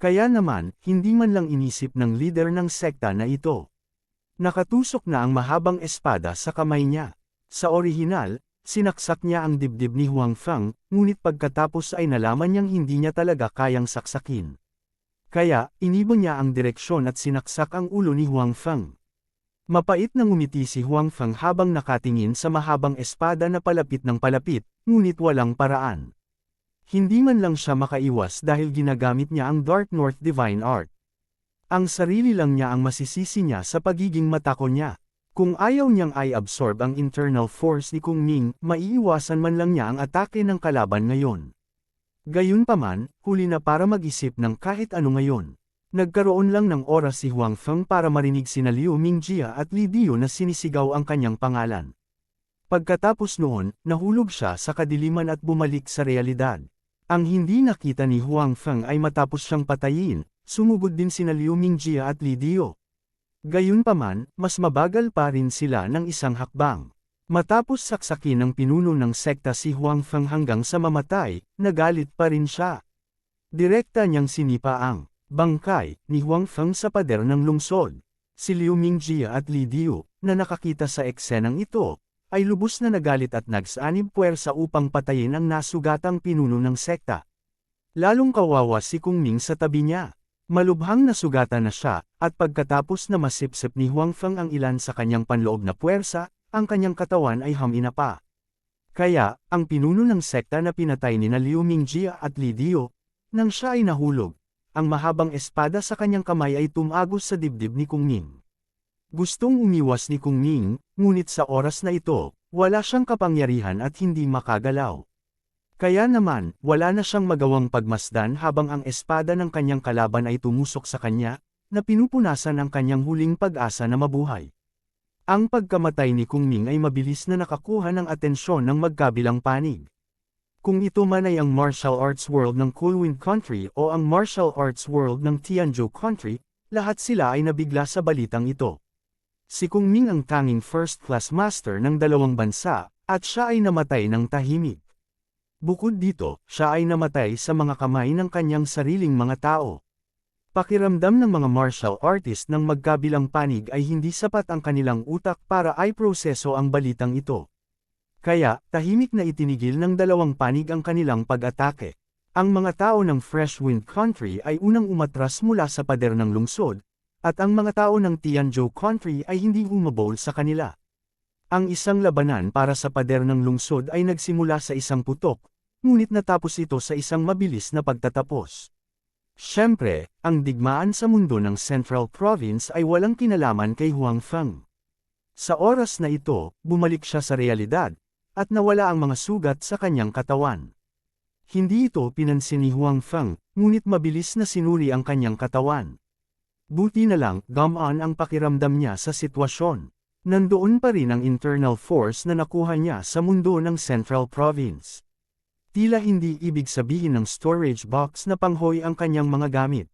Kaya naman, hindi man lang inisip ng leader ng sekta na ito. Nakatusok na ang mahabang espada sa kamay niya. Sa orihinal, sinaksak niya ang dibdib ni Huang Feng, ngunit pagkatapos ay nalaman niyang hindi niya talaga kayang saksakin. Kaya, inibon niya ang direksyon at sinaksak ang ulo ni Huang Feng. Mapait na ngumiti si Huang Feng habang nakatingin sa mahabang espada na palapit ng palapit, ngunit walang paraan. Hindi man lang siya makaiwas dahil ginagamit niya ang Dark North Divine Art. Ang sarili lang niya ang masisisi niya sa pagiging matako niya. Kung ayaw niyang i-absorb ang internal force ni Kung Ming, maiiwasan man lang niya ang atake ng kalaban ngayon. Gayunpaman, huli na para mag-isip ng kahit ano ngayon. Nagkaroon lang ng oras si Huang Feng para marinig sina Liu Mingjie at Li Diu na sinisigaw ang kanyang pangalan. Pagkatapos noon, nahulog siya sa kadiliman at bumalik sa realidad. Ang hindi nakita ni Huang Feng ay matapos siyang patayin, sumugod din sina Liu Mingjie at Li Diu. Gayunpaman, mas mabagal pa rin sila ng isang hakbang. Matapos saksakin ng pinuno ng sekta si Huang Feng hanggang sa mamatay, nagalit pa rin siya. Direkta niyang sinipa ang bangkay ni Huang Feng sa pader ng lungsod. Si Liu Mingjie at Li Diu, na nakakita sa eksenang ito, ay lubos na nagalit at nagsanib puwersa upang patayin ang nasugatang pinuno ng sekta. Lalong kawawa si Kung Ming sa tabi niya. Malubhang nasugatan na siya, at pagkatapos na masipsip ni Huang Feng ang ilan sa kanyang panloob na puwersa, ang kanyang katawan ay hamina pa. Kaya, ang pinuno ng sekta na pinatay ni Liu Mingjie at Li Diu, nang siya ay nahulog, ang mahabang espada sa kanyang kamay ay tumagos sa dibdib ni Kung Ming. Gustong umiwas ni Kung Ming, ngunit sa oras na ito, wala siyang kapangyarihan at hindi makagalaw. Kaya naman, wala na siyang magawang pagmasdan habang ang espada ng kanyang kalaban ay tumusok sa kanya, na pinupunasan ang kanyang huling pag-asa na mabuhay. Ang pagkamatay ni Kung Ming ay mabilis na nakakuha ng atensyon ng magkabilang panig. Kung ito man ay ang martial arts world ng Kulwin Country o ang martial arts world ng Tianzhou Country, lahat sila ay nabigla sa balitang ito. Si Kung Ming ang tanging first-class master ng dalawang bansa, at siya ay namatay ng tahimik. Bukod dito, siya ay namatay sa mga kamay ng kanyang sariling mga tao. Pakiramdam ng mga martial artist ng magkabilang panig ay hindi sapat ang kanilang utak para ay proseso ang balitang ito. Kaya, tahimik na itinigil ng dalawang panig ang kanilang pag-atake. Ang mga tao ng Fresh Wind Country ay unang umatras mula sa pader ng lungsod, at ang mga tao ng Tianzhou Country ay hindi humabol sa kanila. Ang isang labanan para sa pader ng lungsod ay nagsimula sa isang putok, ngunit natapos ito sa isang mabilis na pagtatapos. Siyempre, ang digmaan sa mundo ng Central Province ay walang kinalaman kay Huang Feng. Sa oras na ito, bumalik siya sa realidad, at nawala ang mga sugat sa kanyang katawan. Hindi ito pinansin ni Huang Feng, ngunit mabilis na sinuri ang kanyang katawan. Buti na lang, gumaan ang pakiramdam niya sa sitwasyon. Nandoon pa rin ang internal force na nakuha niya sa mundo ng Central Province. Tila hindi ibig sabihin ng storage box na panghoy ang kanyang mga gamit.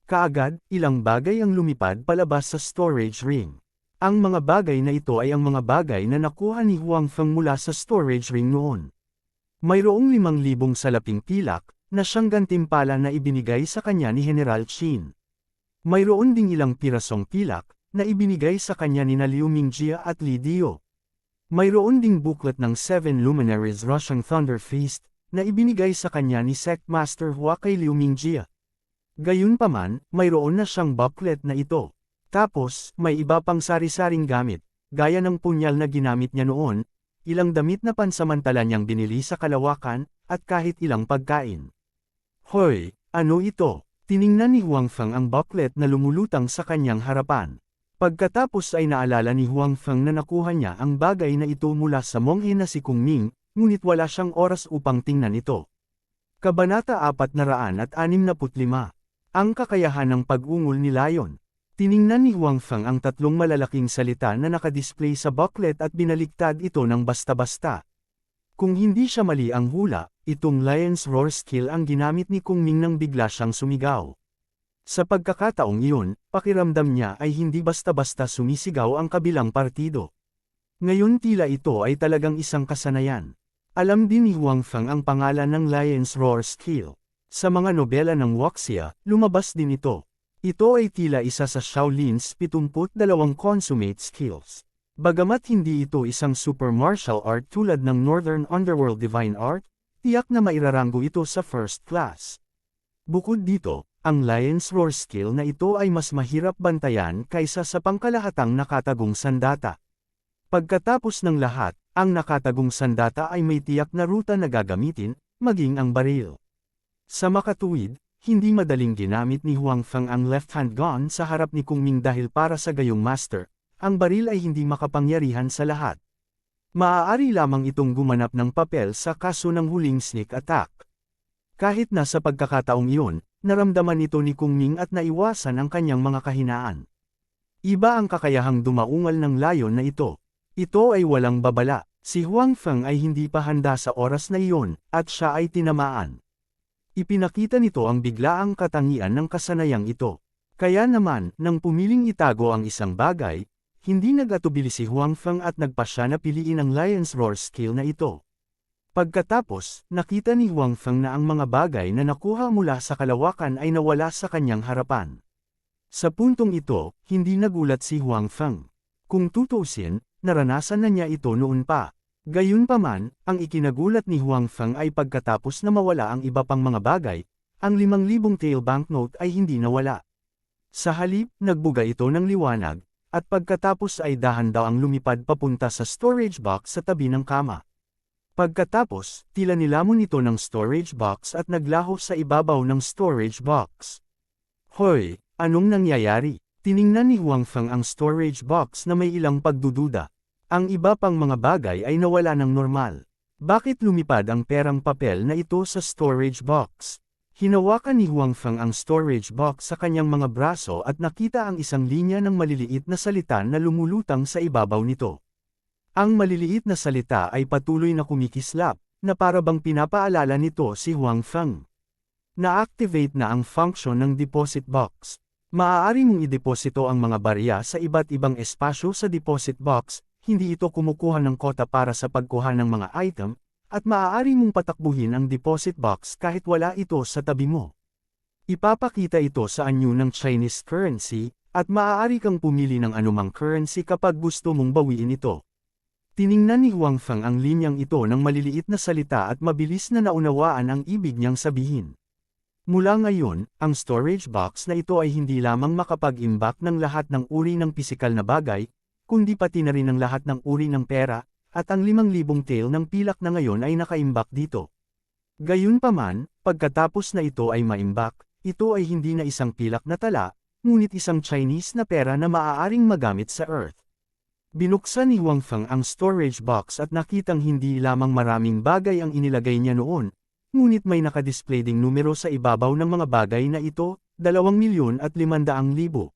Kaagad, ilang bagay ang lumipad palabas sa storage ring. Ang mga bagay na ito ay ang mga bagay na nakuha ni Huang Feng mula sa storage ring noon. Mayroong 5,000 salaping pilak, na siyang gantimpala na ibinigay sa kanya ni General Qin. Mayroon ding ilang pirasong pilak, na ibinigay sa kanya ni Liu Mingjia at Li Dio. Mayroon ding booklet ng 7 Luminaries Rushing Thunder Feast, na ibinigay sa kanya ni Sect Master Hua kay Liu Mingjia. Gayunpaman, mayroon na siyang booklet na ito. Tapos, may iba pang sari-saring gamit, gaya ng punyal na ginamit niya noon, ilang damit na pansamantala niyang binili sa kalawakan, at kahit ilang pagkain. Hoy, ano ito? Tiningnan ni Huang Feng ang booklet na lumulutang sa kanyang harapan. Pagkatapos ay naalala ni Huang Feng na nakuha niya ang bagay na ito mula sa monghe na si Kung Ming, ngunit wala siyang oras upang tingnan ito. Kabanata 465. Ang kakayahan ng pag-ungol ni Lion. Tiningnan ni Huang Feng ang tatlong malalaking salita na nakadisplay sa booklet at binaliktad ito ng basta-basta. Kung hindi siya mali ang hula, itong Lion's Roar skill ang ginamit ni Kung Ming nang bigla siyang sumigaw. Sa pagkakataong iyon, pakiramdam niya ay hindi basta-basta sumisigaw ang kabilang partido. Ngayon tila ito ay talagang isang kasanayan. Alam din ni Huang Feng ang pangalan ng Lion's Roar skill. Sa mga nobela ng Wuxia, lumabas din ito. Ito ay tila isa sa Shaolin's 72 consummate skills. Bagamat hindi ito isang super martial art tulad ng Northern Underworld Divine Art, tiyak na mairaranggo ito sa first class. Bukod dito, ang Lion's Roar skill na ito ay mas mahirap bantayan kaysa sa pangkalahatang nakatagong sandata. Pagkatapos ng lahat, ang nakatagong sandata ay may tiyak na ruta na gagamitin, maging ang baril. Sa makatuwid, hindi madaling ginamit ni Huang Feng ang left-hand gun sa harap ni Kung Ming dahil para sa gayong master, ang baril ay hindi makapangyarihan sa lahat. Maaari lamang itong gumanap ng papel sa kaso ng huling sneak attack. Kahit na sa pagkakataong iyon, naramdaman ito ni Kung Ming at naiwasan ang kanyang mga kahinaan. Iba ang kakayahang dumaungal ng layon na ito. Ito ay walang babala, si Huang Feng ay hindi pa handa sa oras na iyon, at siya ay tinamaan. Ipinakita nito ang biglaang katangian ng kasanayang ito. Kaya naman, nang pumiling itago ang isang bagay, hindi nag-atubili si Huang Feng at nagpasya na piliin ang Lion's Roar skill na ito. Pagkatapos, nakita ni Huang Feng na ang mga bagay na nakuha mula sa kalawakan ay nawala sa kanyang harapan. Sa puntong ito, hindi nagulat si Huang Feng. Kung tutuusin, naranasan na niya ito noon pa. Gayunpaman, ang ikinagulat ni Huang Feng ay pagkatapos na mawala ang iba pang mga bagay, ang 5,000 tail banknote ay hindi nawala. Sa halip, nagbuga ito ng liwanag, at pagkatapos ay dahan daw ang lumipad papunta sa storage box sa tabi ng kama. Pagkatapos, tila nilamon ito ng storage box at naglaho sa ibabaw ng storage box. Hoy, anong nangyayari? Tiningnan ni Huang Feng ang storage box na may ilang pagdududa. Ang iba pang mga bagay ay nawala ng normal. Bakit lumipad ang perang papel na ito sa storage box? Hinawakan ni Huang Feng ang storage box sa kanyang mga braso at nakita ang isang linya ng maliliit na salita na lumulutang sa ibabaw nito. Ang maliliit na salita ay patuloy na kumikislap, na para bang pinapaalala nito si Huang Feng. Na-activate na ang function ng deposit box. Maaari mong ideposito ang mga barya sa iba't ibang espasyo sa deposit box, hindi ito kumukuha ng kota para sa pagkuha ng mga item, at maaari mong patakbuhin ang deposit box kahit wala ito sa tabi mo. Ipapakita ito sa anyo ng Chinese currency, at maaari kang pumili ng anumang currency kapag gusto mong bawiin ito. Tiningnan ni Huang Feng ang linyang ito ng maliliit na salita at mabilis na naunawaan ang ibig niyang sabihin. Mula ngayon, ang storage box na ito ay hindi lamang makapag-imbak ng lahat ng uri ng pisikal na bagay, kundi pati na rin ng lahat ng uri ng pera, at ang 5,000 tail ng pilak na ngayon ay nakaimbak dito. Gayunpaman, pagkatapos na ito ay maimbak, ito ay hindi na isang pilak na tala, ngunit isang Chinese na pera na maaaring magamit sa Earth. Binuksan ni Huang Feng ang storage box at nakitang hindi lamang maraming bagay ang inilagay niya noon, ngunit may nakadisplay ding numero sa ibabaw ng mga bagay na ito, 2,500,000.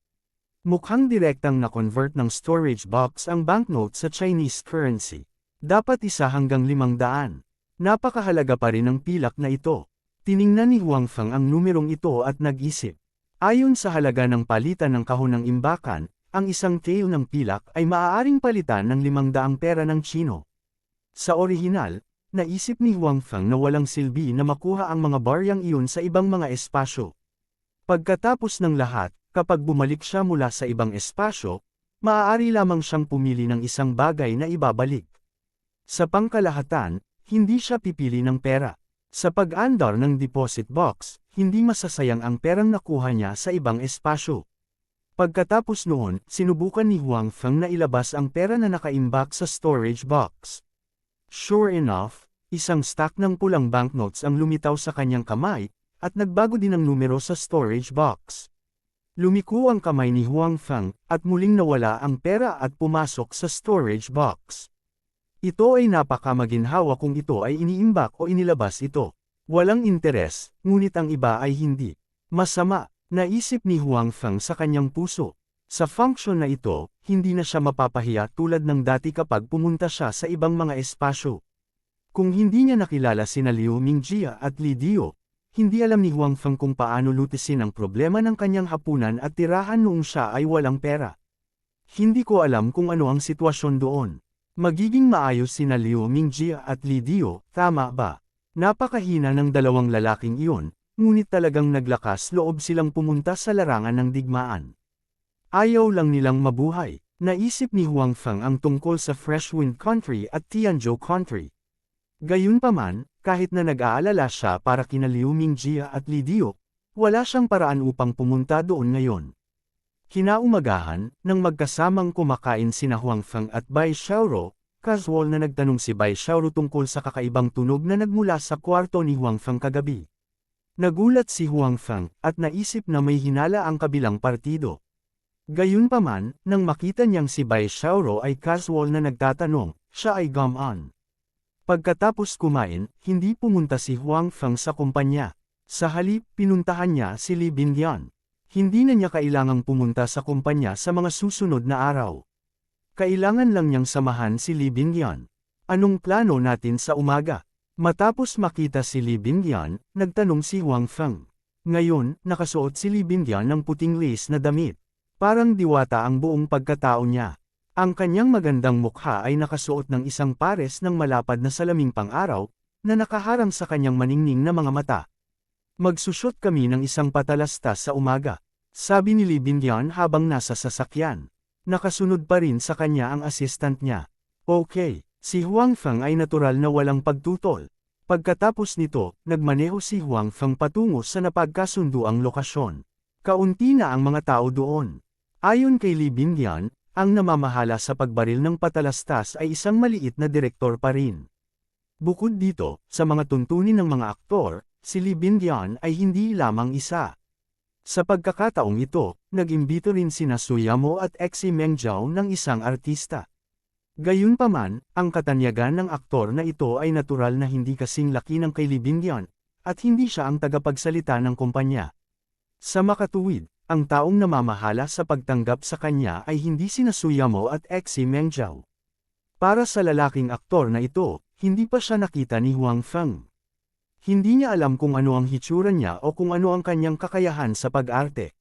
Mukhang direktang na-convert ng storage box ang banknote sa Chinese currency. Dapat 1 hanggang 500. Napakahalaga pa rin ang pilak na ito. Tiningnan ni Huangfeng ang numerong ito at nag-isip. Ayon sa halaga ng palitan ng kahon ng imbakan, ang isang kilo ng pilak ay maaaring palitan ng 500 pera ng Chino. Sa orihinal, naisip ni Huangfeng na walang silbi na makuha ang mga baryang iyon sa ibang mga espasyo. Pagkatapos ng lahat, kapag bumalik siya mula sa ibang espasyo, maaari lamang siyang pumili ng isang bagay na ibabalik. Sa pangkalahatan, hindi siya pipili ng pera. Sa pag-andar ng deposit box, hindi masasayang ang perang nakuha niya sa ibang espasyo. Pagkatapos noon, sinubukan ni Huangfeng na ilabas ang pera na nakaimbak sa storage box. Sure enough, isang stack ng pulang banknotes ang lumitaw sa kanyang kamay, at nagbago din ang numero sa storage box. Lumiko ang kamay ni Huangfeng, at muling nawala ang pera at pumasok sa storage box. Ito ay napakamaginhawa kung ito ay iniimbak o inilabas ito. Walang interes, ngunit ang iba ay hindi. Masama, naisip ni Huangfeng sa kanyang puso. Sa function na ito, hindi na siya mapapahiya tulad ng dati kapag pumunta siya sa ibang mga espasyo. Kung hindi niya nakilala sina Liu Mingjia at Li Dio, hindi alam ni Huangfeng kung paano lutisin ang problema ng kanyang hapunan at tirahan noong siya ay walang pera. Hindi ko alam kung ano ang sitwasyon doon. Magiging maayos sina Liu Mingjia at Li Dio, tama ba? Napakahina ng dalawang lalaking iyon, ngunit talagang naglakas loob silang pumunta sa larangan ng digmaan. Ayaw lang nilang mabuhay. Naisip ni Huangfeng ang tungkol sa Freshwind Country at Tianzhou Country. Gayunpaman, kahit na nag-aalala siya para kina Liu Mingjia at Li Dio, wala siyang paraan upang pumunta doon ngayon. Kinaumagahan, nang magkasamang kumakain sina Huangfeng at Bai Xiaoro, casual na nagtanong si Bai Xiaoro tungkol sa kakaibang tunog na nagmula sa kwarto ni Huangfeng kagabi. Nagulat si Huangfeng, at naisip na may hinala ang kabilang partido. Gayunpaman, nang makita niyang si Bai Xiaoro ay casual na nagtatanong, siya ay gumaan. Pagkatapos kumain, hindi pumunta si Huangfeng sa kumpanya. Sa halip, pinuntahan niya si Li Bingyan. Hindi na niya kailangang pumunta sa kumpanya sa mga susunod na araw. Kailangan lang niyang samahan si Li Bingyan. Anong plano natin sa umaga? Matapos makita si Li Bingyan, nagtanong si Huangfeng. Ngayon, nakasuot si Li Bingyan ng puting lace na damit. Parang diwata ang buong pagkatao niya. Ang kanyang magandang mukha ay nakasuot ng isang pares ng malapad na salaming pang-araw, na nakaharang sa kanyang maningning na mga mata. Magsushot kami ng isang patalastas sa umaga, sabi ni Li Bingyan habang nasa sasakyan. Nakasunod pa rin sa kanya ang assistant niya. Okay, si Huangfeng ay natural na walang pagtutol. Pagkatapos nito, nagmaneho si Huangfeng patungo sa napagkasunduang lokasyon. Kaunti na ang mga tao doon. Ayon kay Li Bingyan, ang namamahala sa pagbaril ng patalastas ay isang maliit na direktor pa rin. Bukod dito, sa mga tuntunin ng mga aktor, si Li Bingyan ay hindi lamang isa. Sa pagkakataong ito, nag-imbito rin sina Suyamo at Xi Mengzhao ng isang artista. Gayunpaman, ang katanyagan ng aktor na ito ay natural na hindi kasing laki ng kay Li Bingyan, at hindi siya ang tagapagsalita ng kumpanya. Sa makatuwid, ang taong namamahala sa pagtanggap sa kanya ay hindi sina Suyamo at Xi Mengzhao. Para sa lalaking aktor na ito, hindi pa siya nakita ni Huangfeng. Hindi niya alam kung ano ang hitsura niya o kung ano ang kanyang kakayahan sa pag-arte.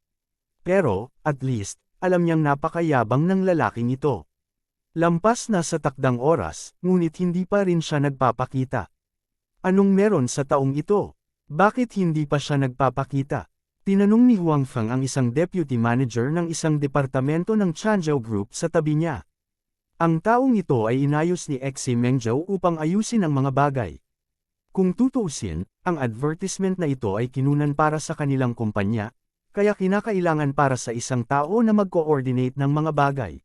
Pero, at least, alam niyang napakayabang ng lalaking ito. Lampas na sa takdang oras, ngunit hindi pa rin siya nagpapakita. Anong meron sa taong ito? Bakit hindi pa siya nagpapakita? Tinanong ni Huangfeng ang isang deputy manager ng isang departamento ng Changzhou Group sa tabi niya. Ang taong ito ay inayos ni Xi Mengzhao upang ayusin ang mga bagay. Kung tutuusin, ang advertisement na ito ay kinunan para sa kanilang kumpanya, kaya kinakailangan para sa isang tao na mag-coordinate ng mga bagay.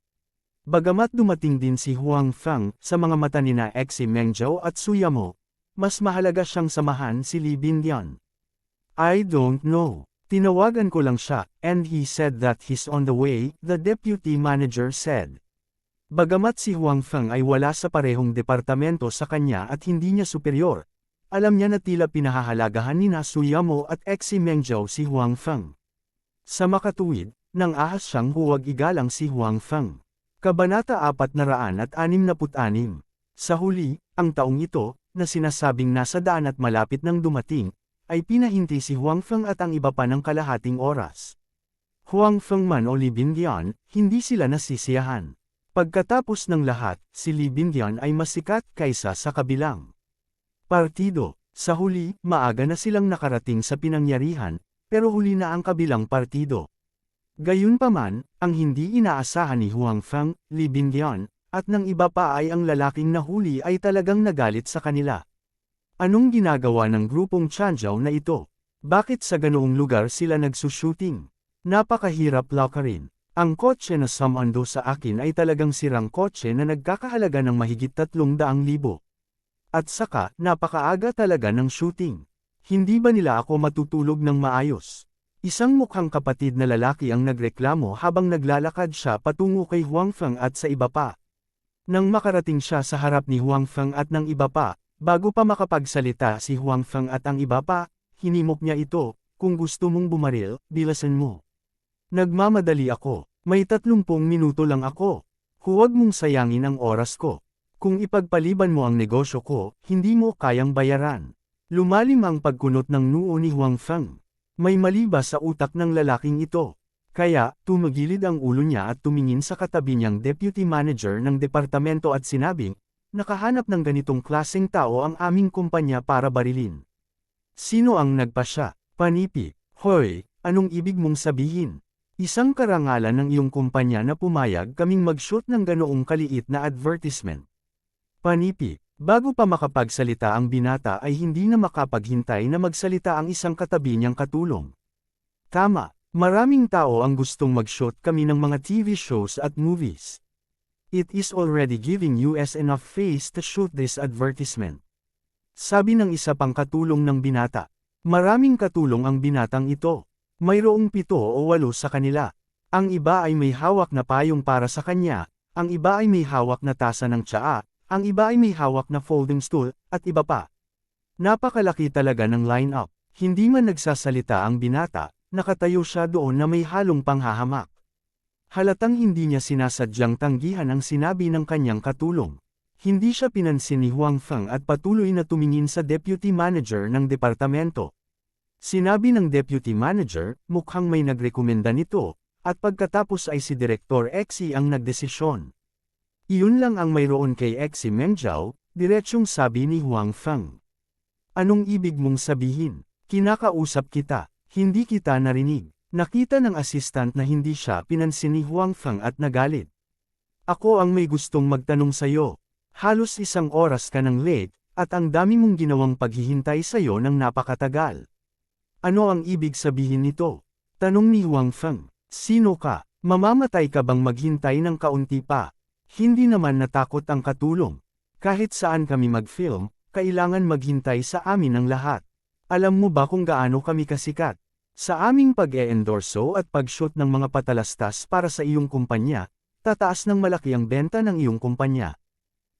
Bagamat dumating din si Huangfeng sa mga mata nina Xi Mengzhao at Suyamo, mas mahalaga siyang samahan si Li Bingyan. I don't know. Tinawagan ko lang siya, and he said that he's on the way, the deputy manager said. Bagamat si Huangfeng ay wala sa parehong departamento sa kanya at hindi niya superior, alam niya na tila pinahahalagahan ni Suyamo at Xi Mengzhao si Huangfeng. Sa makatuwid, nang ahas siyang huwag igalang si Huang Feng. Kabanata 466. Sa huli, ang taong ito, na sinasabing nasa daan at malapit nang dumating, ay pinahinti si Huang Feng at ang iba pa ng kalahating oras. Huang Feng man o Li Bingyuan, hindi sila nasisiyahan. Pagkatapos ng lahat, si Li Bingyuan ay mas sikat kaysa sa kabilang partido. Sa huli, maaga na silang nakarating sa pinangyarihan, pero huli na ang kabilang partido. Gayunpaman, ang hindi inaasahan ni Huang Feng, Li Bingyuan, at ng iba pa ay ang lalaking nahuli ay talagang nagalit sa kanila. Anong ginagawa ng grupong Changzhou na ito? Bakit sa ganoong lugar sila nagsushooting? Napakahirap lakarin. Ang kotse na sumando sa akin ay talagang sirang kotse na nagkakahalaga ng mahigit 300,000. At saka, napakaaga talaga ng shooting. Hindi ba nila ako matutulog ng maayos? Isang mukhang kapatid na lalaki ang nagreklamo habang naglalakad siya patungo kay Huang Feng at sa iba pa. Nang makarating siya sa harap ni Huang Feng at ng iba pa, bago pa makapagsalita si Huang Feng at ang iba pa, hinimok niya ito, kung gusto mong bumaril, bilasan mo. Nagmamadali ako, may 30 minuto lang ako. Huwag mong sayangin ang oras ko. Kung ipagpaliban mo ang negosyo ko, hindi mo kayang bayaran. Lumalim ang pagkunot ng noo ni Huang Feng. May mali ba sa utak ng lalaking ito? Kaya, tumagilid ang ulo niya at tumingin sa katabi niyang deputy manager ng departamento at sinabing, nakahanap ng ganitong klaseng tao ang aming kumpanya para barilin. Sino ang nagpasya? Panipi. Hoy, anong ibig mong sabihin? Isang karangalan ng iyong kumpanya na pumayag kaming mag-shoot ng ganoong kaliit na advertisement. Panipi. Bago pa makapagsalita ang binata ay hindi na makapaghintay na magsalita ang isang katabi niyang katulong. Tama, maraming tao ang gustong mag-shoot kami ng mga TV shows at movies. It is already giving us enough face to shoot this advertisement. Sabi ng isa pang katulong ng binata. Maraming katulong ang binatang ito. Mayroong 7 o 8 sa kanila. Ang iba ay may hawak na payong para sa kanya, ang iba ay may hawak na tasa ng tsaa, ang iba ay may hawak na folding stool, at iba pa. Napakalaki talaga ng line-up. Hindi man nagsasalita ang binata, nakatayo siya doon na may halong panghahamak. Halatang hindi niya sinasadyang tanggihan ang sinabi ng kanyang katulong. Hindi siya pinansin ni Huang Feng at patuloy na tumingin sa deputy manager ng departamento. Sinabi ng deputy manager, mukhang may nagrekomenda nito, at pagkatapos ay si Direktor Xi ang nagdesisyon. Iyon lang ang mayroon kay Xi Mengzhou, diretsyong sabi ni Huang Feng. Anong ibig mong sabihin? Kinakausap kita, hindi kita narinig. Nakita ng assistant na hindi siya pinansin ni Huang Feng at nagalit. Ako ang may gustong magtanong sayo. Halos 1 oras ka ng late, at ang dami mong ginawang paghihintay sayo ng napakatagal. Ano ang ibig sabihin nito? Tanong ni Huang Feng. Sino ka? Mamamatay ka bang maghintay ng kaunti pa? Hindi naman natakot ang katulong. Kahit saan kami mag-film, kailangan maghintay sa amin ang lahat. Alam mo ba kung gaano kami kasikat? Sa aming pag-e-endorso at pag-shoot ng mga patalastas para sa iyong kumpanya, tataas ng malaki ang benta ng iyong kumpanya.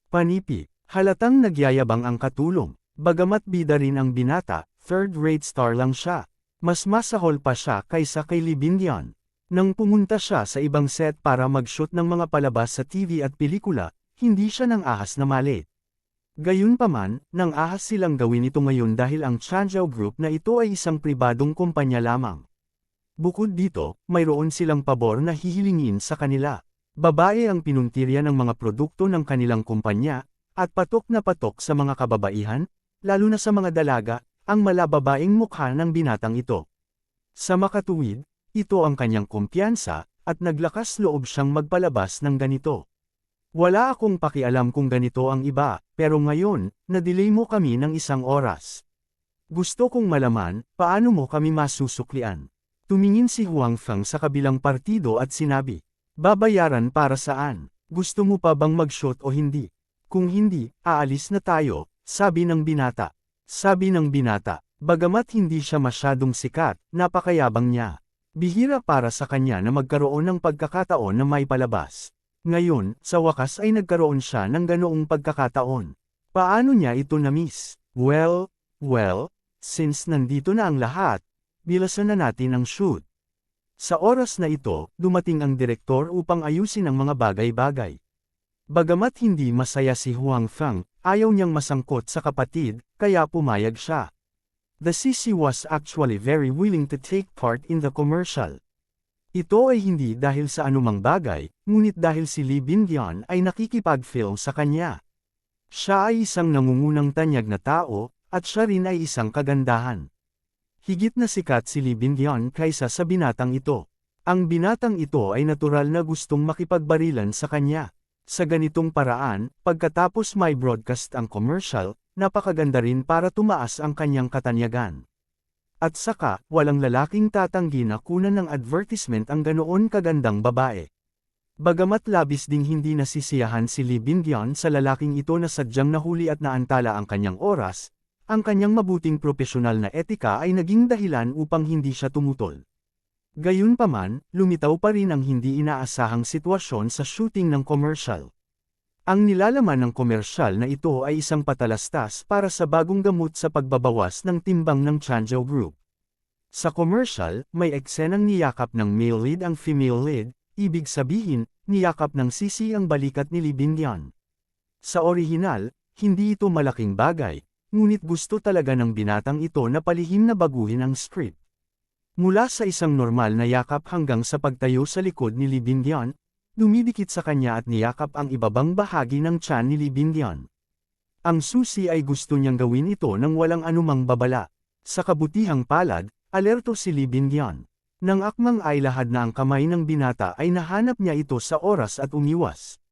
Panipi, halatang nagyayabang ang katulong. Bagamat bida rin ang binata, third-rate star lang siya. Mas masahol pa siya kaysa kay Li Bingyuan. Nang pumunta siya sa ibang set para mag-shoot ng mga palabas sa TV at pelikula, hindi siya nang ahas na malit. Gayunpaman, nang ahas silang gawin ito ngayon dahil ang Changzhou Group na ito ay isang pribadong kumpanya lamang. Bukod dito, mayroon silang pabor na hihilingin sa kanila. Babae ang pinuntirya ng mga produkto ng kanilang kumpanya, at patok na patok sa mga kababaihan, lalo na sa mga dalaga, ang malababaing mukha ng binatang ito. Sa makatuwid, ito ang kanyang kumpiyansa, at naglakas loob siyang magpalabas ng ganito. Wala akong pakialam kung ganito ang iba, pero ngayon, na-delay mo kami ng 1 oras. Gusto kong malaman, paano mo kami masusuklian? Tumingin si Huang Feng sa kabilang partido at sinabi, babayaran para saan? Gusto mo pa bang mag-shoot o hindi? Kung hindi, aalis na tayo, sabi ng binata. Sabi ng binata, bagamat hindi siya masyadong sikat, napakayabang niya. Bihira para sa kanya na magkaroon ng pagkakataon na may palabas. Ngayon, sa wakas ay nagkaroon siya ng ganoong pagkakataon. Paano niya ito na-miss? Well, since nandito na ang lahat, bilasan na natin ang shoot. Sa oras na ito, dumating ang direktor upang ayusin ang mga bagay-bagay. Bagamat hindi masaya si Huang Feng, ayaw niyang masangkot sa kapatid, kaya pumayag siya. The CC was actually very willing to take part in the commercial. Ito ay hindi dahil sa anumang bagay, ngunit dahil si Lee Bindian ay nakikipag-film sa kanya. Siya ay isang nangungunang tanyag na tao, at siya rin ay isang kagandahan. Higit na sikat si Lee Bindian kaysa sa binatang ito. Ang binatang ito ay natural na gustong makipagbarilan sa kanya. Sa ganitong paraan, pagkatapos may broadcast ang commercial, napakaganda rin para tumaas ang kanyang katanyagan. At saka, walang lalaking tatanggi na kunan ng advertisement ang ganoon kagandang babae. Bagamat labis ding hindi nasisiyahan si Lee Bindian sa lalaking ito na sadyang nahuli at naantala ang kanyang oras, ang kanyang mabuting propesyonal na etika ay naging dahilan upang hindi siya tumutol. Gayunpaman, lumitaw pa rin ang hindi inaasahang sitwasyon sa shooting ng commercial. Ang nilalaman ng komersyal na ito ay isang patalastas para sa bagong gamot sa pagbabawas ng timbang ng Changzhou Group. Sa commercial, may eksenang niyakap ng male lead ang female lead, ibig sabihin, niyakap ng sisi ang balikat ni Lee Bindian. Sa orihinal, hindi ito malaking bagay, ngunit gusto talaga ng binatang ito na palihim na baguhin ang script. Mula sa isang normal na yakap hanggang sa pagtayo sa likod ni Lee Bindian, dumidikit sa kanya at niyakap ang ibabang bahagi ng tiyan ni Lee Bindian. Ang susi ay gusto niyang gawin ito nang walang anumang babala. Sa kabutihang palad, alerto si Lee Bindian. Nang akmang ay lahad na ang kamay ng binata ay nahanap niya ito sa oras at umiwas.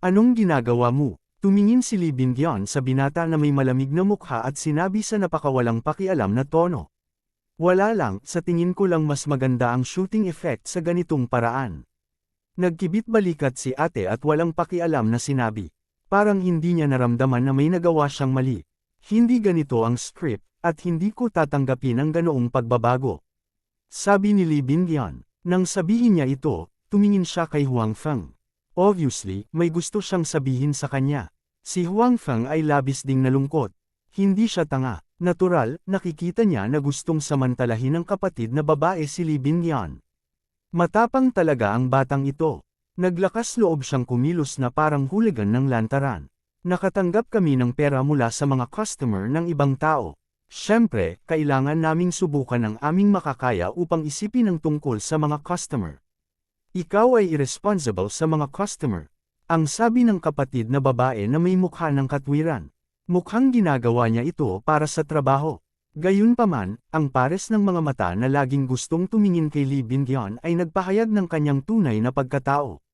Anong ginagawa mo? Tumingin si Lee Bindian sa binata na may malamig na mukha at sinabi sa napakawalang pakialam na tono. Wala lang, sa tingin ko lang mas maganda ang shooting effect sa ganitong paraan. Nagkibit balikat si ate at walang pakialam na sinabi. Parang hindi niya naramdaman na may nagawa siyang mali. Hindi ganito ang script, at hindi ko tatanggapin ang ganoong pagbabago. Sabi ni Lee Bindian. Nang sabihin niya ito, tumingin siya kay Huang Feng. Obviously, may gusto siyang sabihin sa kanya. Si Huang Feng ay labis ding nalungkot. Hindi siya tanga. Natural, nakikita niya na gustong samantalahin ng kapatid na babae si Lee Bindian. Matapang talaga ang batang ito. Naglakas loob siyang kumilos na parang hooligan ng lantaran. Nakatanggap kami ng pera mula sa mga customer ng ibang tao. Siyempre, kailangan naming subukan ang aming makakaya upang isipin ang tungkol sa mga customer. Ikaw ay irresponsible sa mga customer. Ang sabi ng kapatid na babae na may mukha ng katwiran. Mukhang ginagawa niya ito para sa trabaho. Gayunpaman, ang pares ng mga mata na laging gustong tumingin kay Lee Bindian ay nagpahayag ng kanyang tunay na pagkatao.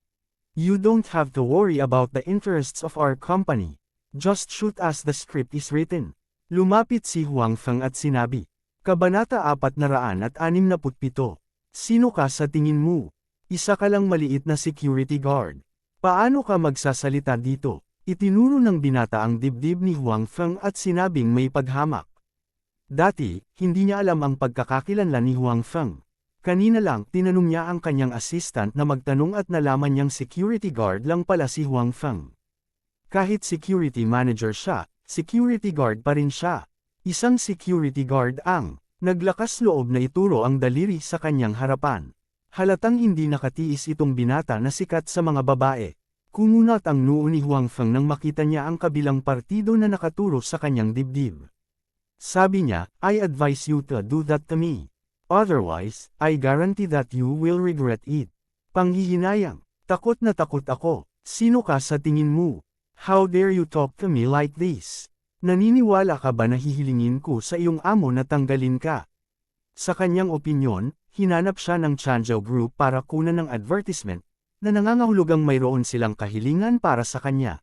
You don't have to worry about the interests of our company. Just shoot as the script is written. Lumapit si Huang Feng at sinabi. Kabanata 467. Sino ka sa tingin mo? Isa ka lang maliit na security guard. Paano ka magsasalita dito? Itinuro ng binata ang dibdib ni Huang Feng at sinabing may paghamak. Dati, hindi niya alam ang pagkakakilanlan ni Huang Feng. Kanina lang, tinanong niya ang kanyang assistant na magtanong at nalaman niyang security guard lang pala si Huang Feng. Kahit security manager siya, security guard pa rin siya. Isang security guard ang naglakas loob na ituro ang daliri sa kanyang harapan. Halatang hindi nakatiis itong binata na sikat sa mga babae. Kumunat ang noo ni Huang Feng nang makita niya ang kabilang partido na nakaturo sa kanyang dibdib. Sabi niya, I advise you to do that to me. Otherwise, I guarantee that you will regret it. Panghihinayang, takot na takot ako. Sino ka sa tingin mo? How dare you talk to me like this? Naniniwala ka ba na hihilingin ko sa iyong amo na tanggalin ka? Sa kanyang opinyon, hinanap siya ng Changzhou Group para kunan ng advertisement, na nangangahulugang mayroon silang kahilingan para sa kanya.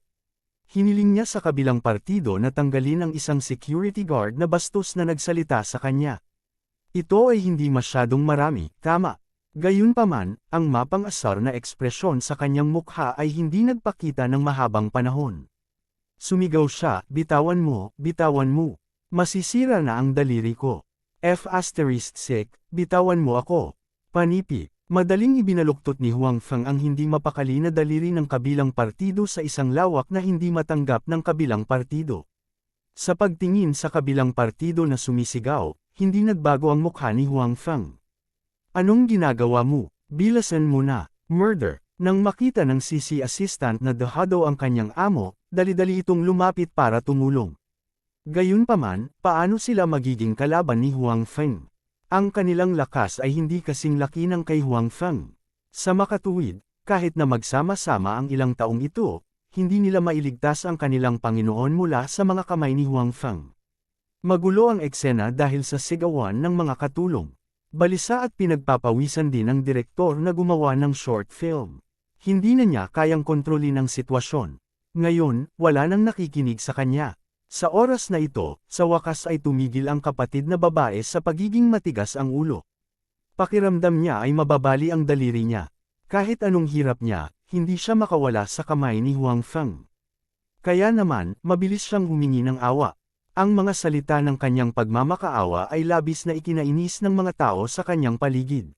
Hiniling niya sa kabilang partido na tanggalin ang isang security guard na bastos na nagsalita sa kanya. Ito ay hindi masyadong marami, tama. Gayunpaman, ang mapang-asar na ekspresyon sa kanyang mukha ay hindi nagpakita ng mahabang panahon. Sumigaw siya, bitawan mo, masisira na ang daliri ko. Bitawan mo ako. Panipi. Madaling ibinaluktot ni Huang Feng ang hindi mapakali na daliri ng kabilang partido sa isang lawak na hindi matanggap ng kabilang partido. Sa pagtingin sa kabilang partido na sumisigaw, hindi nagbago ang mukha ni Huang Feng. Anong ginagawa mo? Bilasan mo na. Murder. Nang makita ng CC assistant na dehado ang kanyang amo, dali-dali itong lumapit para tumulong. Gayunpaman, paano sila magiging kalaban ni Huang Feng? Ang kanilang lakas ay hindi kasing laki ng kay Huang Feng. Sa makatuwid, kahit na magsama-sama ang ilang taong ito, hindi nila mailigtas ang kanilang Panginoon mula sa mga kamay ni Huang Feng. Magulo ang eksena dahil sa sigawan ng mga katulong. Balisa at pinagpapawisan din ng direktor na gumawa ng short film. Hindi na niya kayang kontrolin ang sitwasyon. Ngayon, wala nang nakikinig sa kanya. Sa oras na ito, sa wakas ay tumigil ang kapatid na babae sa pagiging matigas ang ulo. Pakiramdam niya ay mababali ang daliri niya. Kahit anong hirap niya, hindi siya makawala sa kamay ni Huang Feng. Kaya naman, mabilis siyang humingi ng awa. Ang mga salita ng kanyang pagmamakaawa ay labis na ikinainis ng mga tao sa kanyang paligid.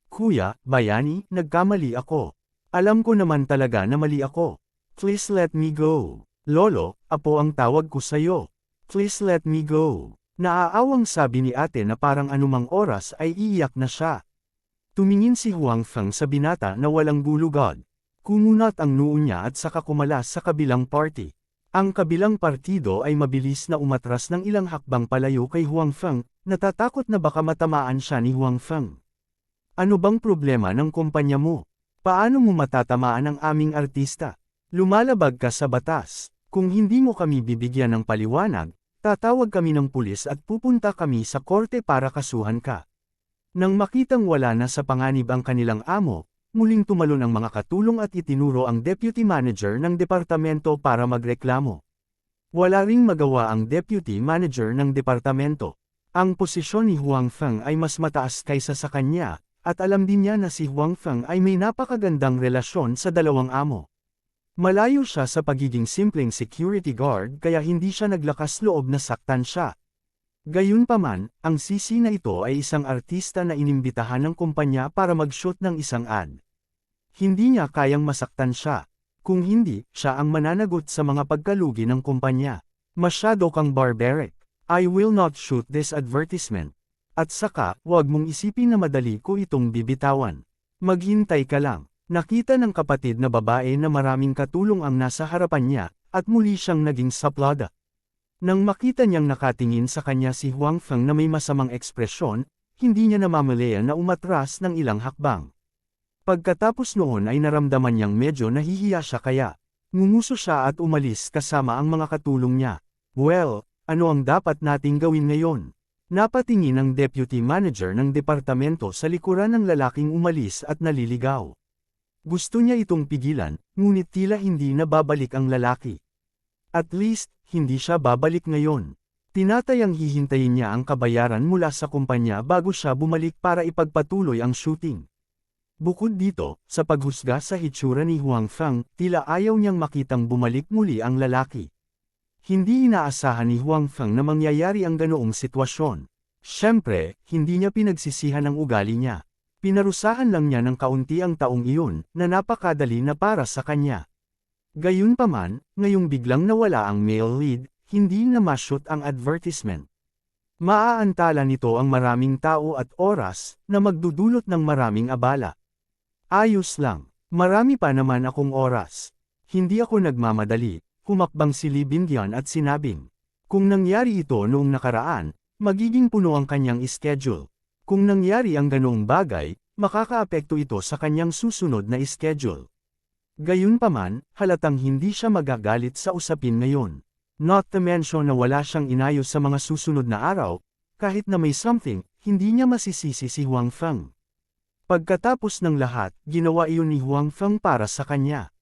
Kuya, bayani, nagkamali ako. Alam ko naman talaga na mali ako. Please let me go. Lolo, apo ang tawag ko sayo. Please let me go. Naaawang sabi ni ate na parang anumang oras ay iiyak na siya. Tumingin si Huang Feng sa binata na walang gulugod. Kumunat ang noo niya at saka kumalas sa kabilang party. Ang kabilang partido ay mabilis na umatras ng ilang hakbang palayo kay Huang Feng, natatakot na baka matamaan siya ni Huang Feng. Ano bang problema ng kumpanya mo? Paano mo matatamaan ang aming artista? Lumalabag ka sa batas. Kung hindi mo kami bibigyan ng paliwanag, tatawag kami ng pulis at pupunta kami sa korte para kasuhan ka. Nang makitang wala na sa panganib ang kanilang amo, muling tumalon ang mga katulong at itinuro ang deputy manager ng departamento para magreklamo. Wala ring magawa ang deputy manager ng departamento. Ang posisyon ni Huang Feng ay mas mataas kaysa sa kanya, at alam din niya na si Huang Feng ay may napakagandang relasyon sa dalawang amo. Malayo siya sa pagiging simpleng security guard kaya hindi siya naglakas loob na saktan siya. Gayunpaman, ang sisi na ito ay isang artista na inimbitahan ng kumpanya para mag-shoot ng isang ad. Hindi niya kayang masaktan siya. Kung hindi, siya ang mananagot sa mga pagkalugi ng kumpanya. Masyado kang barbaric. I will not shoot this advertisement. At saka, huwag mong isipin na madali ko itong bibitawan. Maghintay ka lang. Nakita ng kapatid na babae na maraming katulong ang nasa harapan niya, at muli siyang naging saplada. Nang makita niyang nakatingin sa kanya si Huang Feng na may masamang ekspresyon, hindi niya namamalayan na umatras ng ilang hakbang. Pagkatapos noon ay naramdaman niyang medyo nahihiya siya kaya. Ngumuso siya at umalis kasama ang mga katulong niya. Well, ano ang dapat nating gawin ngayon? Napatingin ang deputy manager ng departamento sa likuran ng lalaking umalis at naliligaw. Gusto niya itong pigilan, ngunit tila hindi na babalik ang lalaki. At least, hindi siya babalik ngayon. Tinatayang hihintayin niya ang kabayaran mula sa kumpanya bago siya bumalik para ipagpatuloy ang shooting. Bukod dito, sa paghusga sa hitsura ni Huang Feng, tila ayaw niyang makitang bumalik muli ang lalaki. Hindi inaasahan ni Huang Feng na mangyayari ang ganoong sitwasyon. Siyempre, hindi niya pinagsisihan ang ugali niya. Pinarusahan lang niya ng kaunti ang taong iyon, na napakadali na para sa kanya. Gayunpaman, ngayong biglang nawala ang male lead, hindi na ma-shoot ang advertisement. Maaantala nito ang maraming tao at oras, na magdudulot ng maraming abala. Ayos lang, marami pa naman akong oras. Hindi ako nagmamadali. Humakbang si Li Bingyan at sinabing, kung nangyari ito noong nakaraan, magiging puno ang kanyang schedule. Kung nangyari ang ganoong bagay, makakaapekto ito sa kanyang susunod na schedule. Gayunpaman, halatang hindi siya magagalit sa usapin ngayon. Not to mention na wala siyang inayos sa mga susunod na araw, kahit na may something, hindi niya masisisi si Huang Feng. Pagkatapos ng lahat, ginawa iyon ni Huang Feng para sa kanya.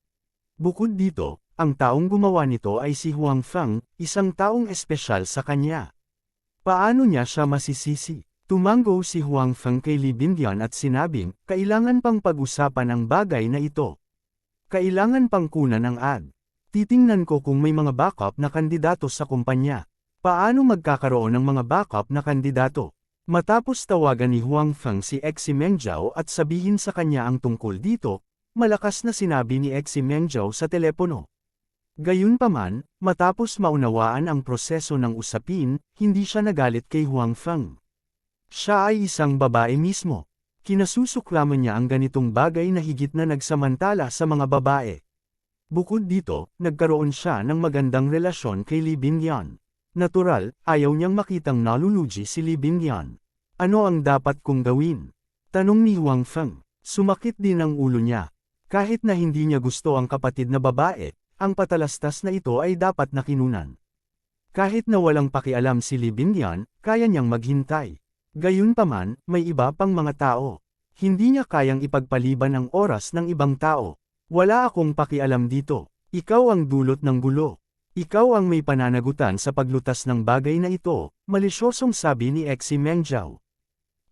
Bukod dito, ang taong gumawa nito ay si Huang Feng, isang taong espesyal sa kanya. Paano niya siya masisisi? Tumango si Huang Feng kay Li Bingyan at sinabing, kailangan pang pag-usapan ang bagay na ito. Kailangan pang kunan ang ad. Titingnan ko kung may mga backup na kandidato sa kumpanya. Paano magkakaroon ng mga backup na kandidato? Matapos tawagan ni Huang Feng si Xi Mengzhao at sabihin sa kanya ang tungkol dito, malakas na sinabi ni Xi Mengzhao sa telepono. Gayunpaman, matapos maunawaan ang proseso ng usapin, hindi siya nagalit kay Huang Feng. Siya ay isang babae mismo. Kinasusuklaman niya ang ganitong bagay na higit na nagsamantala sa mga babae. Bukod dito, nagkaroon siya ng magandang relasyon kay Lee Bingyan. Natural, ayaw niyang makitang nalulugi si Lee Bingyan. Ano ang dapat kong gawin? Tanong ni Huang Feng. Sumakit din ang ulo niya. Kahit na hindi niya gusto ang kapatid na babae, ang patalastas na ito ay dapat na kinunan. Kahit na walang pakialam si Lee Bingyan, kaya niyang maghintay. Gayunpaman, may iba pang mga tao. Hindi niya kayang ipagpaliban ang oras ng ibang tao. Wala akong pakialam dito. Ikaw ang dulot ng gulo. Ikaw ang may pananagutan sa paglutas ng bagay na ito, malisyosong sabi ni Xi Mengjiao.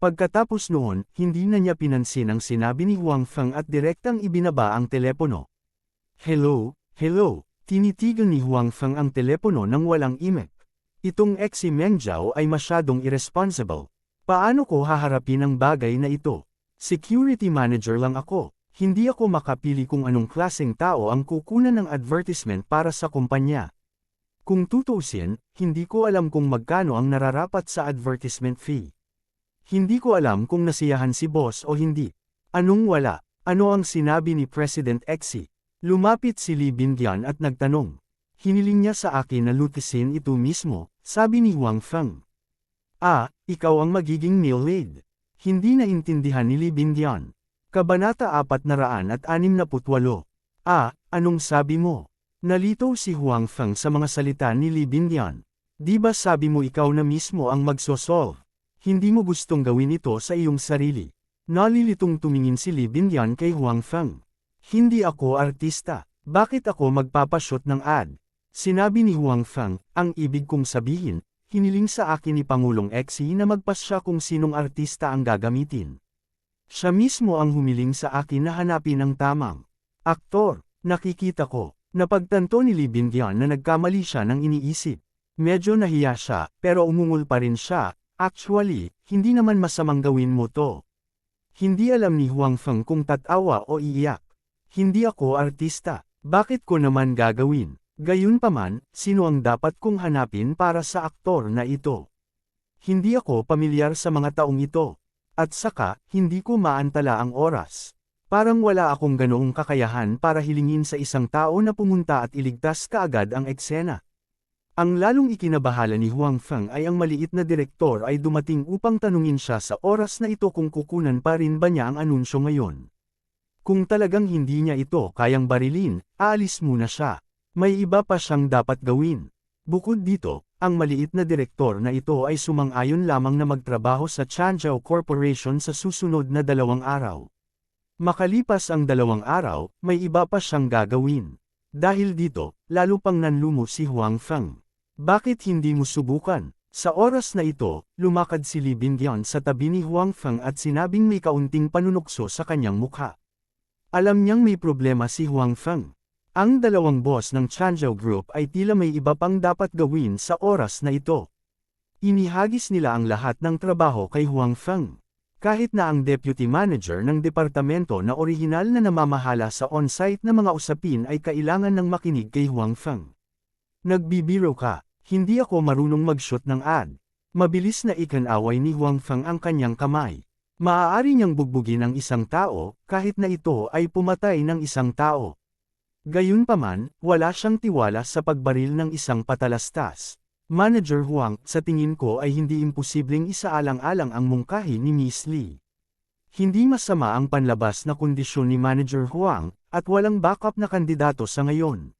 Pagkatapos noon, hindi na niya pinansin ang sinabi ni Huang Feng at direktang ibinaba ang telepono. Hello, hello, tinitigan ni Huang Feng ang telepono nang walang imek. Itong Xi Mengjiao ay masyadong irresponsible. Paano ko haharapin ang bagay na ito? Security manager lang ako. Hindi ako makapili kung anong klaseng tao ang kukunan ng advertisement para sa kumpanya. Kung tutuusin, hindi ko alam kung magkano ang nararapat sa advertisement fee. Hindi ko alam kung nasiyahan si boss o hindi. Anong wala? Ano ang sinabi ni President Xi? Lumapit si Lee Bingyan at nagtanong. Hiniling niya sa akin na lutisin ito mismo, sabi ni Huang Feng. Ikaw ang magiging meal aid. Hindi naintindihan ni Lee Bingyan. Kabanata 468. Anong sabi mo? Nalito si Huang Feng sa mga salita ni Lee Bingyan. Di ba sabi mo ikaw na mismo ang magsosolve? Hindi mo gustong gawin ito sa iyong sarili. Nalilitong tumingin si Lee Bingyan kay Huang Feng. Hindi ako artista. Bakit ako magpapashoot ng ad? Sinabi ni Huang Feng, ang ibig kong sabihin, hiniling sa akin ni Pangulong Xi na magpasya kung sinong artista ang gagamitin. Siya mismo ang humiling sa akin na hanapin ang tamang aktor. Nakikita ko, napagtanto ni Lee Bingyan na nagkamali siya ng iniisip. Medyo nahiya siya, pero umungol pa rin siya. Actually, hindi naman masamang gawin mo to. Hindi alam ni Huang Feng kung tatawa o iiyak. Hindi ako artista. Bakit ko naman gagawin? Gayunpaman, sino ang dapat kong hanapin para sa aktor na ito? Hindi ako pamilyar sa mga taong ito. At saka, hindi ko maantala ang oras. Parang wala akong ganoong kakayahan para hilingin sa isang tao na pumunta at iligtas kaagad ang eksena. Ang lalong ikinabahala ni Huang Feng ay ang maliit na direktor ay dumating upang tanungin siya sa oras na ito kung kukunan pa rin ba niya ang anunsyo ngayon. Kung talagang hindi niya ito kayang barilin, aalis muna siya. May iba pa siyang dapat gawin. Bukod dito, ang maliit na direktor na ito ay sumang-ayon lamang na magtrabaho sa Changzhou Corporation sa susunod na 2 araw. Makalipas ang 2 araw, may iba pa siyang gagawin. Dahil dito, lalo pang nanlumo si Huang Feng. Bakit hindi mo subukan? Sa oras na ito, lumakad si Lee Bingyan sa tabi ni Huang Feng at sinabing may kaunting panunukso sa kanyang mukha. Alam niyang may problema si Huang Feng. Ang dalawang boss ng Changzhou Group ay tila may iba pang dapat gawin sa oras na ito. Inihagis nila ang lahat ng trabaho kay Huang Feng. Kahit na ang deputy manager ng departamento na orihinal na namamahala sa on-site na mga usapin ay kailangan ng makinig kay Huang Feng. Nagbibiro ka, hindi ako marunong mag-shoot ng ad. Mabilis na ikanaway ni Huang Feng ang kanyang kamay. Maaari niyang bugbugin ang isang tao, kahit na ito ay pumatay ng isang tao. Gayunpaman, wala siyang tiwala sa pagbaril ng isang patalastas. Manager Huang, sa tingin ko ay hindi imposibleng isaalang-alang ang mungkahi ni Miss Lee. Hindi masama ang panlabas na kondisyon ni Manager Huang, at walang backup na kandidato sa ngayon.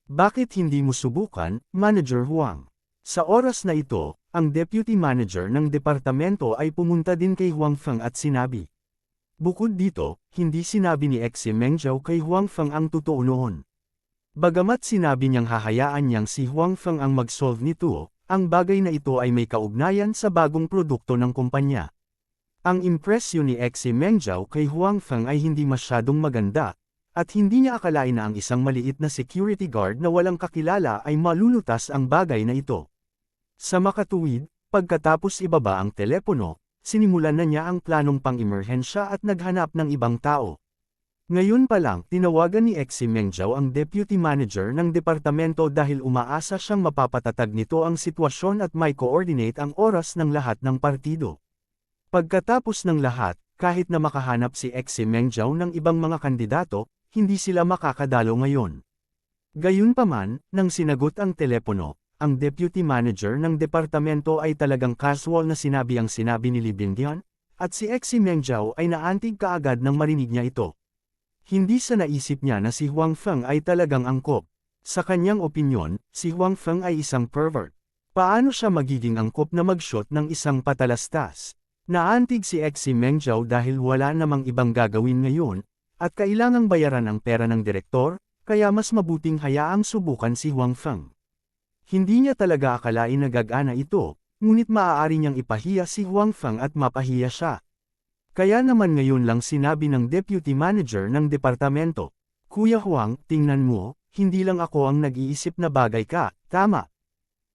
Bakit hindi mo subukan, Manager Huang? Sa oras na ito, ang deputy manager ng departamento ay pumunta din kay Huang Feng at sinabi. Bukod dito, hindi sinabi ni Xi Mengjiao kay Huang Feng ang totoo noon. Bagamat sinabi niyang hahayaan niyang si Huang Feng ang mag-solve nito, ang bagay na ito ay may kaugnayan sa bagong produkto ng kumpanya. Ang impresyon ni Xi Mengjiao kay Huang Feng ay hindi masyadong maganda, at hindi niya akalain na ang isang maliit na security guard na walang kakilala ay malulutas ang bagay na ito. Sa makatuwid, pagkatapos ibaba ang telepono, sinimulan na niya ang planong pang-emerhensya at naghanap ng ibang tao. Ngayon pa lang, tinawagan ni Xi Mengjiao ang deputy manager ng departamento dahil umaasa siyang mapapatatag nito ang sitwasyon at may coordinate ang oras ng lahat ng partido. Pagkatapos ng lahat, kahit na makahanap si Xe Mengjiao ng ibang mga kandidato, hindi sila makakadalo ngayon. Gayunpaman, nang sinagot ang telepono, ang deputy manager ng departamento ay talagang casual na sinabi ang sinabi ni Li Bingdian, at si Xe Mengjiao ay naantig kaagad nang marinig niya ito. Hindi sa naisip niya na si Huang Feng ay talagang angkop. Sa kanyang opinyon, si Huang Feng ay isang pervert. Paano siya magiging angkop na mag-shot ng isang patalastas? Naantig si Xe Mengjiao dahil wala namang ibang gagawin ngayon, at kailangang bayaran ang pera ng direktor, kaya mas mabuting hayaang subukan si Huang Feng. Hindi niya talaga akalain na gagana ito, ngunit maaari niyang ipahiya si Huang Feng at mapahiya siya. Kaya naman ngayon lang sinabi ng deputy manager ng departamento, "Kuya Huang, tingnan mo, hindi lang ako ang nag-iisip na bagay ka, tama."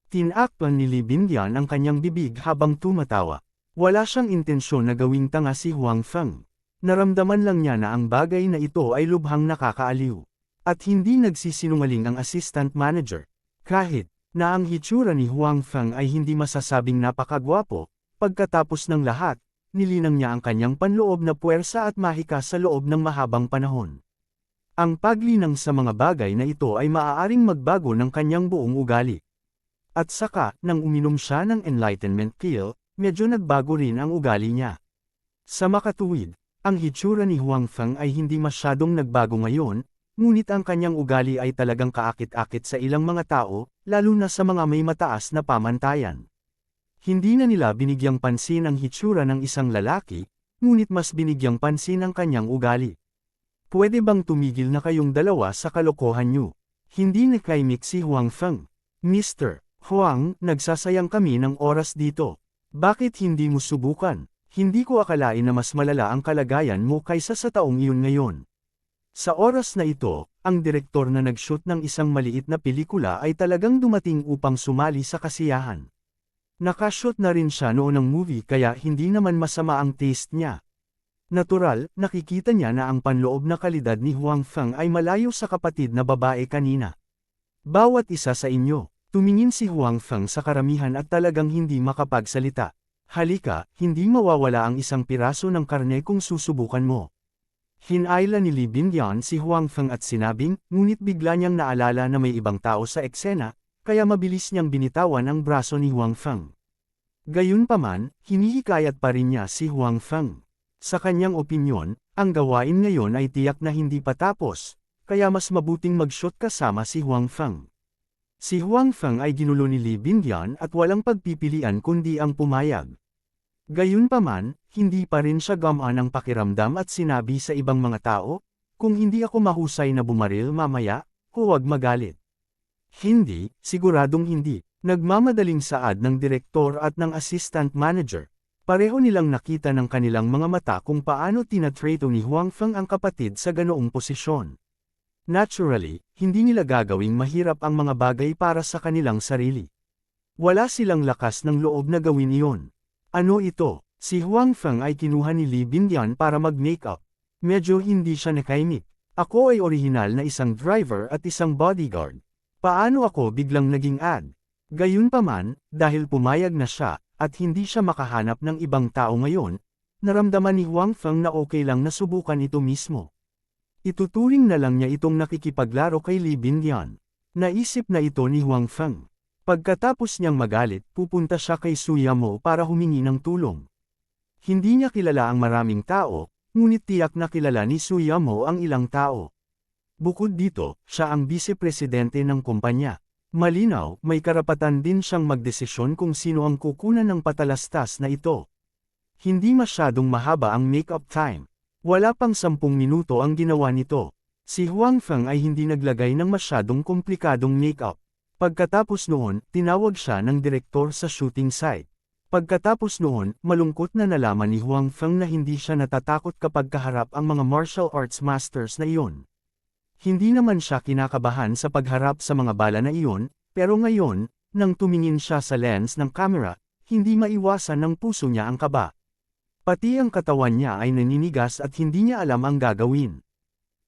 Tinakpan ni Li Bingdian ang kanyang bibig habang tumatawa. Wala siyang intensyon na gawing tanga si Huang Feng. Naramdaman lang niya na ang bagay na ito ay lubhang nakakaaliw. At hindi nagsisinungaling ang assistant manager. Kahit na ang hitsura ni Huang Feng ay hindi masasabing napakagwapo, pagkatapos ng lahat, nilinang niya ang kanyang panloob na puwersa at mahika sa loob ng mahabang panahon. Ang paglinang sa mga bagay na ito ay maaaring magbago ng kanyang buong ugali. At saka, nang uminom siya ng enlightenment pill, medyo nagbago rin ang ugali niya. Sa makatuwid, ang hitsura ni Huang Feng ay hindi masyadong nagbago ngayon, ngunit ang kanyang ugali ay talagang kaakit-akit sa ilang mga tao, lalo na sa mga may mataas na pamantayan. Hindi na nila binigyang pansin ang hitsura ng isang lalaki, ngunit mas binigyang pansin ang kanyang ugali. Pwede bang tumigil na kayong dalawa sa kalokohan niyo? Hindi nakaimik si Huang Feng. Mr. Huang, nagsasayang kami ng oras dito. Bakit hindi mo subukan? Hindi ko akalain na mas malala ang kalagayan mo kaysa sa taong iyon ngayon. Sa oras na ito, ang direktor na nag-shoot ng isang maliit na pelikula ay talagang dumating upang sumali sa kasiyahan. Nakashoot na rin siya noon ng movie kaya hindi naman masama ang taste niya. Natural, nakikita niya na ang panloob na kalidad ni Huang Feng ay malayo sa kapatid na babae kanina. Bawat isa sa inyo, tumingin si Huang Feng sa karamihan at talagang hindi makapagsalita. Halika, hindi mawawala ang isang piraso ng karne kung susubukan mo. Hinayla ni Li Bingdian si Huang Feng at sinabing, ngunit bigla niyang naalala na may ibang tao sa eksena, kaya mabilis niyang binitawan ang braso ni Huang Feng. Gayunpaman, hinihikayat pa rin niya si Huang Feng. Sa kanyang opinyon, ang gawain ngayon ay tiyak na hindi pa tapos, kaya mas mabuting mag-shoot kasama si Huang Feng. Si Huang Feng ay ginulo ni Li Bingdian at walang pagpipilian kundi ang pumayag. Gayunpaman, hindi pa rin siya gamaan ang pakiramdam at sinabi sa ibang mga tao, "Kung hindi ako mahusay na bumaril mamaya, huwag magalit." Hindi, siguradong hindi. Nagmamadaling saad ng direktor at ng assistant manager. Pareho nilang nakita ng kanilang mga mata kung paano tinatrato ni Huang Feng ang kapatid sa ganoong posisyon. Naturally, hindi nila gagawing mahirap ang mga bagay para sa kanilang sarili. Wala silang lakas ng loob na gawin iyon. Ano ito? Si Huang Feng ay kinuha ni Li Bingdian para mag-makeup. Medyo hindi siya nakaimik. Ako ay orihinal na isang driver at isang bodyguard. Paano ako biglang naging ad? Gayunpaman, dahil pumayag na siya, at hindi siya makahanap ng ibang tao ngayon, naramdaman ni Huang Feng na okay lang na subukan ito mismo. Ituturing na lang niya itong nakikipaglaro kay Li Bingdian. Naisip na ito ni Huang Feng. Pagkatapos niyang magalit, pupunta siya kay Su Yamo para humingi ng tulong. Hindi niya kilala ang maraming tao, ngunit tiyak na kilala ni Su Yamo ang ilang tao. Bukod dito, siya ang vice-presidente ng kumpanya. Malinaw, may karapatan din siyang magdesisyon kung sino ang kukunan ng patalastas na ito. Hindi masyadong mahaba ang make-up time. Wala pang 10 minuto ang ginawa nito. Si Huang Feng ay hindi naglagay ng masyadong komplikadong make-up. Pagkatapos noon, tinawag siya ng direktor sa shooting site. Pagkatapos noon, malungkot na nalaman ni Huang Feng na hindi siya natatakot kapag kaharap ang mga martial arts masters na iyon. Hindi naman siya kinakabahan sa pagharap sa mga bala na iyon, pero ngayon, nang tumingin siya sa lens ng camera, hindi maiwasan ng puso niya ang kaba. Pati ang katawan niya ay naninigas at hindi niya alam ang gagawin.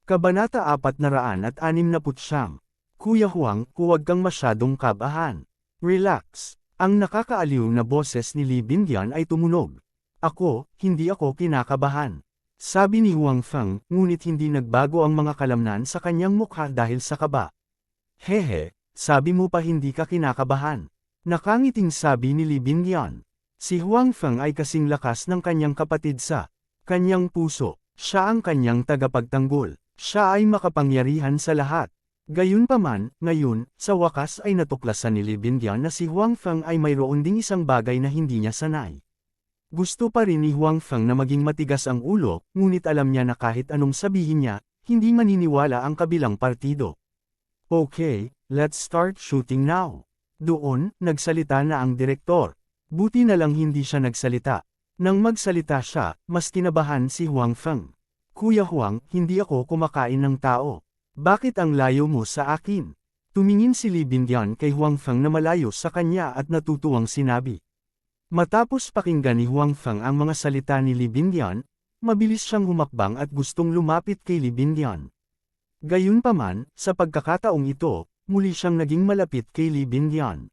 Kabanata 469. Kuya Huang, huwag kang masyadong kabahan. Relax. Ang nakakaaliw na boses ni Li Bingdian ay tumunog. Hindi ako kinakabahan. Sabi ni Huang Feng, ngunit hindi nagbago ang mga kalamnan sa kanyang mukha dahil sa kaba. Hehe, sabi mo pa hindi ka kinakabahan. Nakangiting sabi ni Li Bingyan. Si Huang Feng ay kasing lakas ng kanyang kapatid sa kanyang puso. Siya ang kanyang tagapagtanggol. Siya ay makapangyarihan sa lahat. Gayunpaman, ngayon, sa wakas ay natuklasan ni Li Bingyan na si Huang Feng ay mayroon ding isang bagay na hindi niya sanay. Gusto pa rin ni Huang Feng na maging matigas ang ulo, ngunit alam niya na kahit anong sabihin niya, hindi maniniwala ang kabilang partido. Okay, let's start shooting now. Doon, nagsalita na ang direktor. Buti na lang hindi siya nagsalita. Nang magsalita siya, mas kinabahan si Huang Feng. Kuya Huang, hindi ako kumakain ng tao. Bakit ang layo mo sa akin? Tumingin si Li Bingyan kay Huang Feng na malayo sa kanya at natutuwang sinabi. Matapos pakinggan ni Huang Feng ang mga salita ni Li Bingyan, mabilis siyang humakbang at gustong lumapit kay Li Bingyan. Gayunpaman, sa pagkakataong ito, muli siyang naging malapit kay Li Bingyan.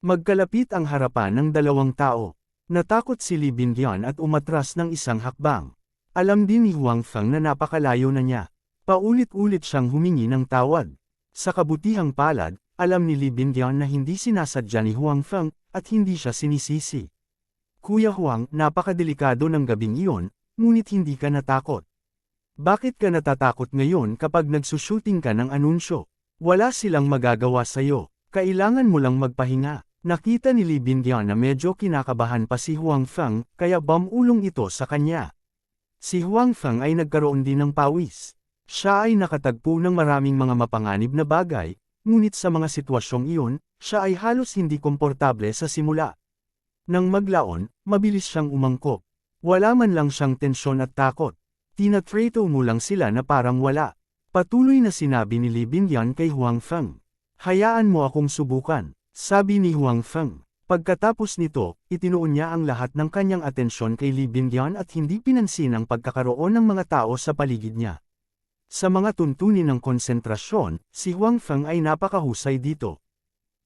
Magkalapit ang harapan ng dalawang tao. Natakot si Li Bingyan at umatras ng isang hakbang. Alam din ni Huang Feng na napakalayo na niya. Paulit-ulit siyang humingi ng tawad. Sa kabutihang palad, alam ni Li Bingyan na hindi sinasadya ni Huang Feng, at hindi siya sinisisi. Kuya Huang, napakadelikado ng gabing iyon, ngunit hindi ka natakot. Bakit ka natatakot ngayon kapag nagsushooting ka ng anunsyo? Wala silang magagawa sa'yo, kailangan mo lang magpahinga. Nakita ni Li Bingyan na medyo kinakabahan pa si Huang Feng, kaya bumulong ito sa kanya. Si Huang Feng ay nagkaroon din ng pawis. Siya ay nakatagpo ng maraming mga mapanganib na bagay, ngunit sa mga sitwasyong iyon, siya ay halos hindi komportable sa simula. Nang maglaon, mabilis siyang umangkop. Wala man lang siyang tensyon at takot. Tinatrato mo lang sila na parang wala. Patuloy na sinabi ni Li Bingyan kay Huang Feng. Hayaan mo akong subukan, sabi ni Huang Feng. Pagkatapos nito, itinuon niya ang lahat ng kanyang atensyon kay Li Bingyan at hindi pinansin ang pagkakaroon ng mga tao sa paligid niya. Sa mga tuntunin ng konsentrasyon, si Huang Feng ay napakahusay dito.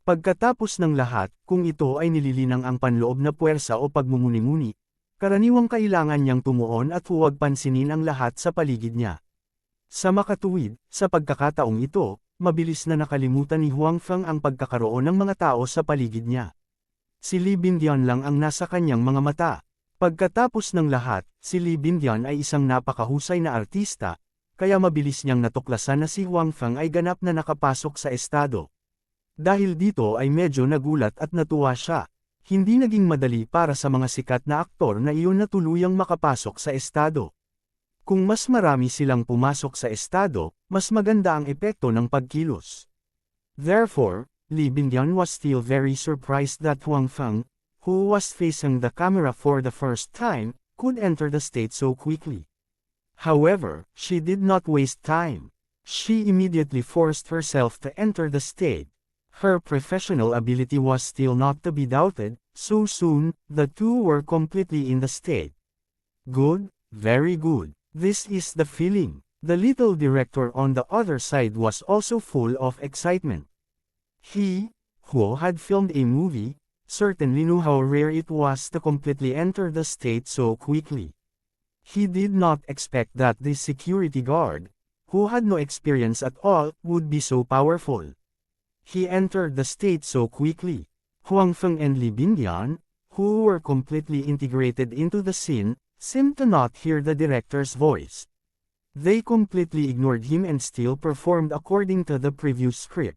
Pagkatapos ng lahat, kung ito ay nililinang ang panloob na puwersa o pagmumuni-muni, karaniwang kailangan niyang tumuon at huwag pansinin ang lahat sa paligid niya. Sa makatuwid, sa pagkakataong ito, mabilis na nakalimutan ni Huang Feng ang pagkakaroon ng mga tao sa paligid niya. Si Li Bingyan lang ang nasa kanyang mga mata. Pagkatapos ng lahat, si Li Bingyan ay isang napakahusay na artista, kaya mabilis niyang natuklasan na si Huang Feng ay ganap na nakapasok sa estado. Dahil dito ay medyo nagulat at natuwa siya. Hindi naging madali para sa mga sikat na aktor na iyon na tuluyang makapasok sa estado. Kung mas marami silang pumasok sa estado, mas maganda ang epekto ng pagkilos. Therefore, Li Bingyan was still very surprised that Huang Feng, who was facing the camera for the first time, could enter the stage so quickly. However, she did not waste time. She immediately forced herself to enter the stage. Her professional ability was still not to be doubted, so soon, the two were completely in the stage. Good, very good. This is the feeling. The little director on the other side was also full of excitement. He, who had filmed a movie, certainly knew how rare it was to completely enter the stage so quickly. He did not expect that this security guard, who had no experience at all, would be so powerful. He entered the stage so quickly. Huang Feng and Li Bingyan, who were completely integrated into the scene, seemed to not hear the director's voice. They completely ignored him and still performed according to the previous script.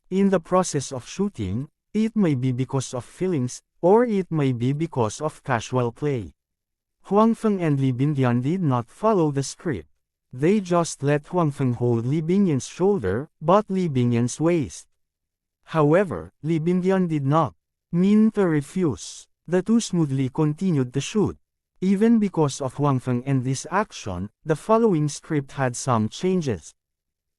In the process of shooting, it may be because of feelings, or it may be because of casual play. Huang Feng and Li Bingyan did not follow the script. They just let Huang Feng hold Li Bingyan's shoulder, but Li Bingyan's waist. However, Li Bingyan did not mean to refuse. The two smoothly continued to shoot. Even because of Huang Feng and this action, the following script had some changes.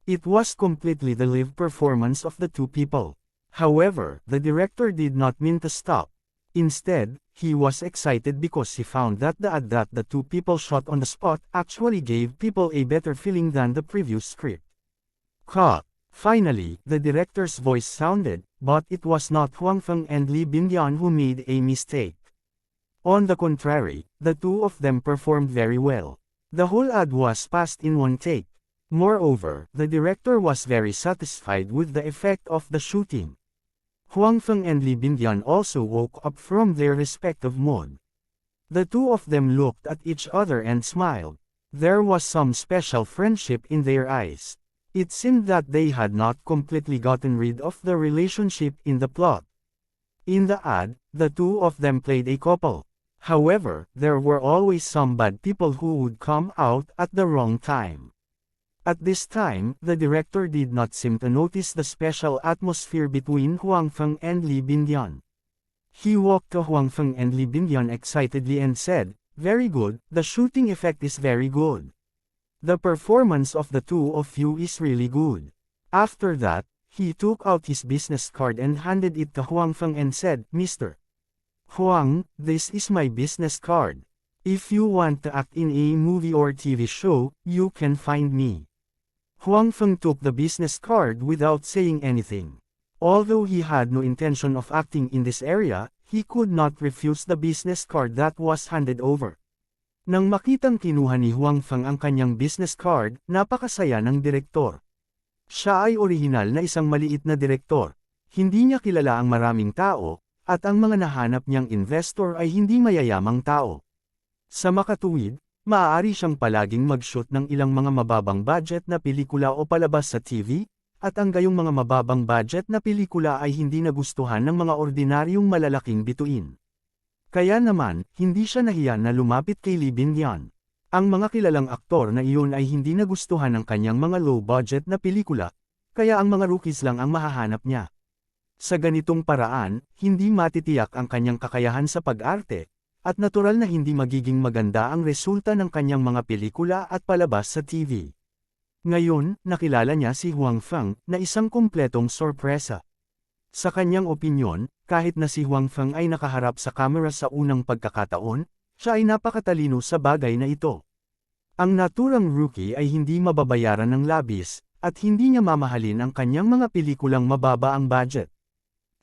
It was completely the live performance of the two people. However, the director did not mean to stop. Instead, he was excited because he found that the two people shot on the spot actually gave people a better feeling than the previous script. Cut. Finally, the director's voice sounded, but it was not Huang Feng and Li Bingyan who made a mistake. On the contrary, the two of them performed very well. The whole ad was passed in one take. Moreover, the director was very satisfied with the effect of the shooting. Huang Feng and Li Bindian also woke up from their respective mood. The two of them looked at each other and smiled. There was some special friendship in their eyes. It seemed that they had not completely gotten rid of the relationship in the plot. In the ad, the two of them played a couple. However, there were always some bad people who would come out at the wrong time. At this time, the director did not seem to notice the special atmosphere between Huang Feng and Li Bindian. He walked to Huang Feng and Li Bindian excitedly and said, "Very good, the shooting effect is very good. The performance of the two of you is really good." After that, he took out his business card and handed it to Huang Feng and said, "Mr. Huang, this is my business card. If you want to act in a movie or TV show, you can find me." Huang Feng took the business card without saying anything. Although he had no intention of acting in this area, he could not refuse the business card that was handed over. Nang makitang kinuha ni Huang Feng ang kanyang business card, napakasaya ng direktor. Siya ay orihinal na isang maliit na direktor. Hindi niya kilala ang maraming tao, at ang mga nahanap niyang investor ay hindi mayayamang tao. Sa makatuwid, maaari siyang palaging mag-shoot ng ilang mga mababang budget na pelikula o palabas sa TV, at ang gayong mga mababang budget na pelikula ay hindi nagustuhan ng mga ordinaryong malalaking bituin. Kaya naman, hindi siya nahiya na lumapit kay Li Bindian. Ang mga kilalang aktor na iyon ay hindi nagustuhan ng kanyang mga low-budget na pelikula, kaya ang mga rookies lang ang mahahanap niya. Sa ganitong paraan, hindi matitiyak ang kanyang kakayahan sa pag-arte, at natural na hindi magiging maganda ang resulta ng kanyang mga pelikula at palabas sa TV. Ngayon, nakilala niya si Huang Feng na isang kumpletong sorpresa. Sa kanyang opinyon, kahit na si Huang Feng ay nakaharap sa kamera sa unang pagkakataon, siya ay napakatalino sa bagay na ito. Ang naturang rookie ay hindi mababayaran ng labis, at hindi niya mamahalin ang kanyang mga pelikulang mababa ang budget.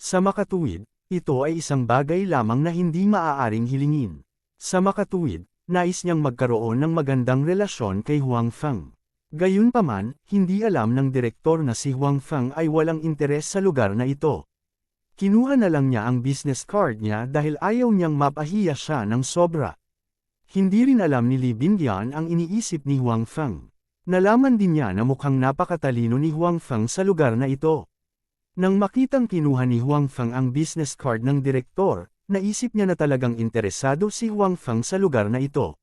Sa makatuwid, ito ay isang bagay lamang na hindi maaaring hilingin. Sa makatuwid, nais niyang magkaroon ng magandang relasyon kay Huang Feng. Gayunpaman, hindi alam ng direktor na si Huang Feng ay walang interes sa lugar na ito. Kinuha na lang niya ang business card niya dahil ayaw niyang mapahiya siya ng sobra. Hindi rin alam ni Li Bindian ang iniisip ni Huang Feng. Nalaman din niya na mukhang napakatalino ni Huang Feng sa lugar na ito. Nang makitang kinuha ni Huang Feng ang business card ng direktor, naisip niya na talagang interesado si Huang Feng sa lugar na ito.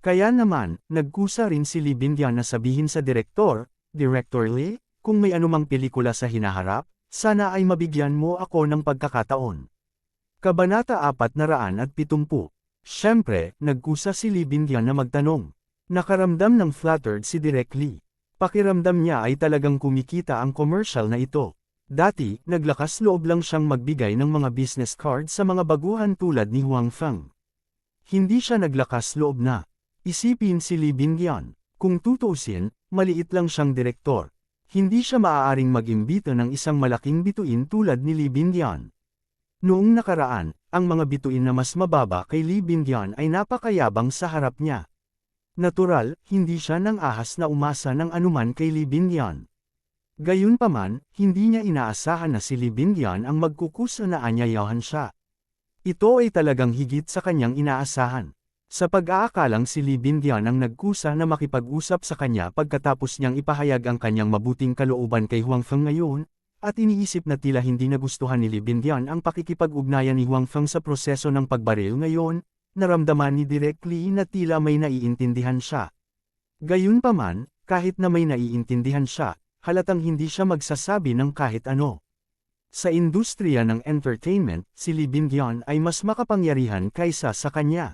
Kaya naman, nagkusa rin si Li Bindian na sabihin sa direktor, "Director Li, kung may anumang pelikula sa hinaharap, sana ay mabigyan mo ako ng pagkakataon." Kabanata 470. Siyempre, nagkusa si Li Bindian na magtanong. Nakaramdam ng flattered si Direk Li. Pakiramdam niya ay talagang kumikita ang commercial na ito. Dati, naglakas loob lang siyang magbigay ng mga business card sa mga baguhan tulad ni Huang Feng. Hindi siya naglakas loob na. Isipin si Li Bindian. Kung tutuusin, maliit lang siyang direktor. Hindi siya maaaring mag-imbita ng isang malaking bituin tulad ni Li Bindian. Noong nakaraan, ang mga bituin na mas mababa kay Li Bindian ay napakayabang sa harap niya. Natural, hindi siya nang ahas na umasa ng anuman kay Li Bindian. Gayunpaman, hindi niya inaasahan na si Li Bindian ang magkukusa na anyayahan siya. Ito ay talagang higit sa kanyang inaasahan. Sa pag-aakalang si Li Bindian ang nagkusa na makipag-usap sa kanya pagkatapos niyang ipahayag ang kanyang mabuting kalooban kay Huang Feng ngayon, at iniisip na tila hindi nagustuhan ni Li Bindian ang pakikipag-ugnayan ni Huang Feng sa proseso ng pagbaril ngayon, naramdaman ni Direk Li na tila may naiintindihan siya. Gayunpaman, kahit na may naiintindihan siya, halatang hindi siya magsasabi ng kahit ano. Sa industriya ng entertainment, si Li Bindian ay mas makapangyarihan kaysa sa kanya.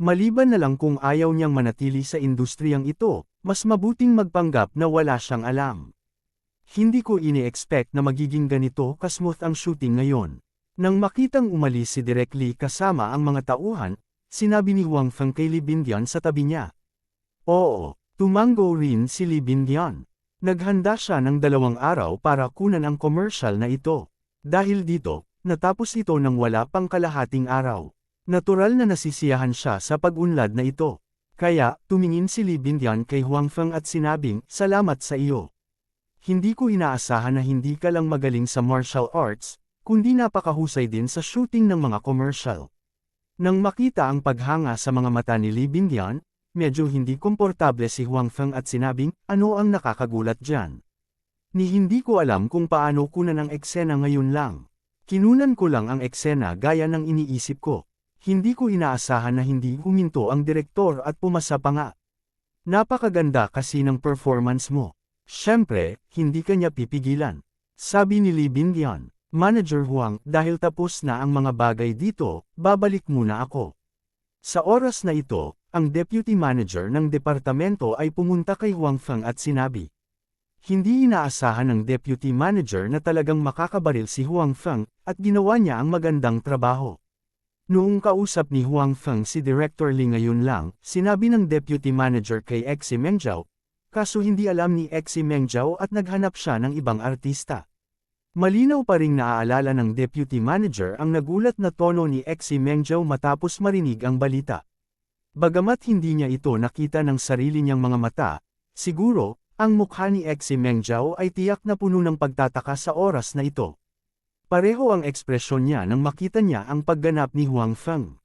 Maliban na lang kung ayaw niyang manatili sa industriyang ito, mas mabuting magpanggap na wala siyang alam. Hindi ko ini-expect na magiging ganito kasmooth ang shooting ngayon. Nang makitang umalis si Direk Li kasama ang mga tauhan, sinabi ni Huang Feng kay Li Bindian sa tabi niya. Oo, tumango rin si Li Bindian. Naghanda siya ng 2 araw para kunan ang commercial na ito. Dahil dito, natapos ito ng wala pang kalahating araw. Natural na nasisiyahan siya sa pag-unlad na ito. Kaya, tumingin si Li Bindian kay Huang Feng at sinabing, "Salamat sa iyo. Hindi ko inaasahan na hindi ka lang magaling sa martial arts, kundi napakahusay din sa shooting ng mga commercial." Nang makita ang paghanga sa mga mata ni Li Bindian, medyo hindi komportable si Huang Feng at sinabing, "Ano ang nakakagulat dyan? Hindi ko alam kung paano kunan ang eksena ngayon lang. Kinunan ko lang ang eksena gaya ng iniisip ko. Hindi ko inaasahan na hindi huminto ang direktor at pumasa pa nga. Napakaganda kasi ng performance mo. Siyempre, hindi kanya pipigilan." Sabi ni Li Bindian. "Manager Huang, dahil tapos na ang mga bagay dito, babalik muna ako." Sa oras na ito, ang deputy manager ng departamento ay pumunta kay Huang Feng at sinabi. Hindi inaasahan ng deputy manager na talagang makakabaril si Huang Feng, at ginawa niya ang magandang trabaho. Noong kausap ni Huang Feng si Director Li ngayon lang, sinabi ng deputy manager kay Xi Mengjiao, kaso hindi alam ni Xi Mengjiao at naghanap siya ng ibang artista. Malinaw pa ring naaalala ng deputy manager ang nagulat na tono ni Xi Mengjiao matapos marinig ang balita. Bagamat hindi niya ito nakita ng sarili niyang mga mata, siguro, ang mukha ni Xi Mengjiao ay tiyak na puno ng pagtataka sa oras na ito. Pareho ang ekspresyon niya nang makita niya ang pagganap ni Huang Feng.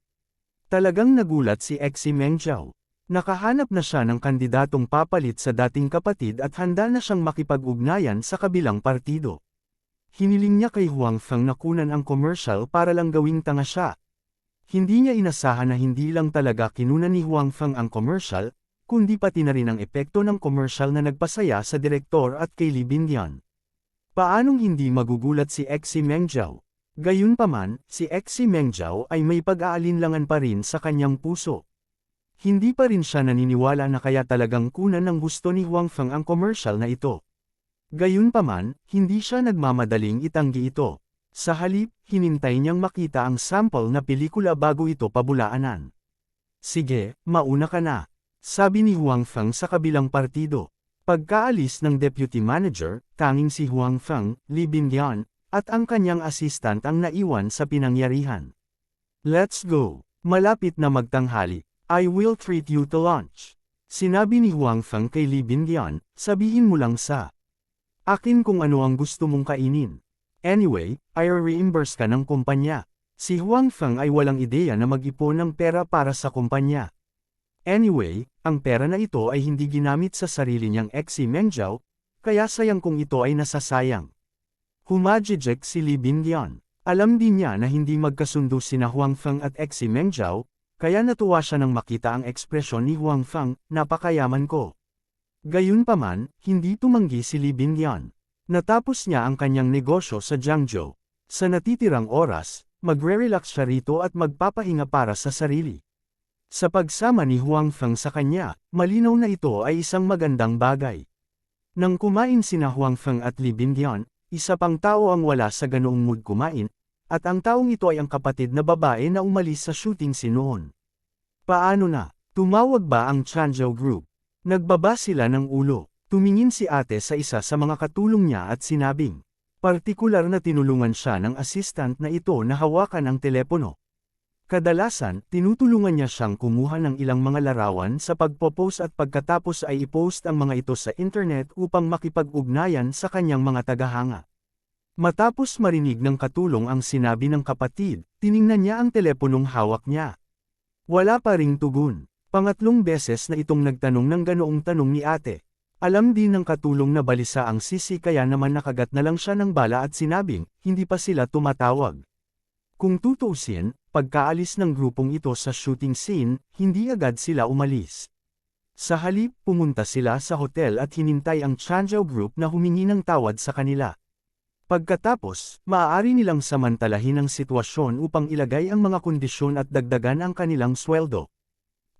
Talagang nagulat si Xi Mengjiao. Nakahanap na siya ng kandidatong papalit sa dating kapatid at handa na siyang makipag-ugnayan sa kabilang partido. Hiniling niya kay Huang Feng na kunan ang commercial para lang gawing tanga siya. Hindi niya inasahan na hindi lang talaga kinunan ni Huang Feng ang commercial, kundi pati na rin ang epekto ng commercial na nagpasaya sa direktor at kay Li Bindian. Paanong hindi magugulat si Xi Mengjiao? Gayunpaman, si Xi Mengjiao ay may pag-aalinlangan pa rin sa kanyang puso. Hindi pa rin siya naniniwala na kaya talagang kunan ng gusto ni Huang Feng ang commercial na ito. Gayunpaman, hindi siya nagmamadaling itanggi ito. Sa halip, hinintay niyang makita ang sample na pelikula bago ito pabulaanan. "Sige, mauna ka na," sabi ni Huang Feng sa kabilang partido. Pagkaalis ng deputy manager, tanging si Huang Feng, Li Bindian, at ang kanyang assistant ang naiwan sa pinangyarihan. "Let's go. Malapit na magtanghali. I will treat you to lunch." Sinabi ni Huang Feng kay Li Bindian, "Sabihin mo lang sa akin kung ano ang gusto mong kainin. Anyway, i-reimburse ka ng kumpanya." Si Huang Feng ay walang ideya na mag-ipon ng pera para sa kumpanya. Anyway, ang pera na ito ay hindi ginamit sa sarili niyang Xi Mengjiao, kaya sayang kung ito ay nasasayang. Humajijek si Li Bindian. Alam din niya na hindi magkasundo sina Huang Feng at Xi Mengjiao, kaya natuwa siya nang makita ang ekspresyon ni Huang Feng, "Napakayaman ko." Gayunpaman, hindi tumanggi si Li Bindian. Natapos niya ang kanyang negosyo sa Jiangzhou. Sa natitirang oras, magre-relax siya rito at magpapahinga para sa sarili. Sa pagsama ni Huang Feng sa kanya, malinaw na ito ay isang magandang bagay. Nang kumain sina Huang Feng at Li Bindian, isa pang tao ang wala sa ganoong mood kumain, at ang taong ito ay ang kapatid na babae na umalis sa shooting noon. "Paano na? Tumawag ba ang Changzhou Group?" Nagbaba sila ng ulo. Tumingin si ate sa isa sa mga katulong niya at sinabing, partikular na tinulungan siya ng assistant na ito na hawakan ang telepono. Kadalasan, tinutulungan niya siyang kumuha ng ilang mga larawan sa pagpo-post at pagkatapos ay i-post ang mga ito sa internet upang makipag-ugnayan sa kanyang mga tagahanga. Matapos marinig ng katulong ang sinabi ng kapatid, tiningnan niya ang teleponong hawak niya. Wala pa ring tugon. Pangatlong beses na itong nagtanong ng ganoong tanong ni ate. Alam din ng katulong na balisa ang sisi kaya naman nakagat na lang siya ng bala at sinabing, hindi pa sila tumatawag. Kung tutuusin, pagkaalis ng grupong ito sa shooting scene, hindi agad sila umalis. Sa halip, pumunta sila sa hotel at hinintay ang Changzhou Group na humingi ng tawad sa kanila. Pagkatapos, maaari nilang samantalahin ang sitwasyon upang ilagay ang mga kondisyon at dagdagan ang kanilang sweldo.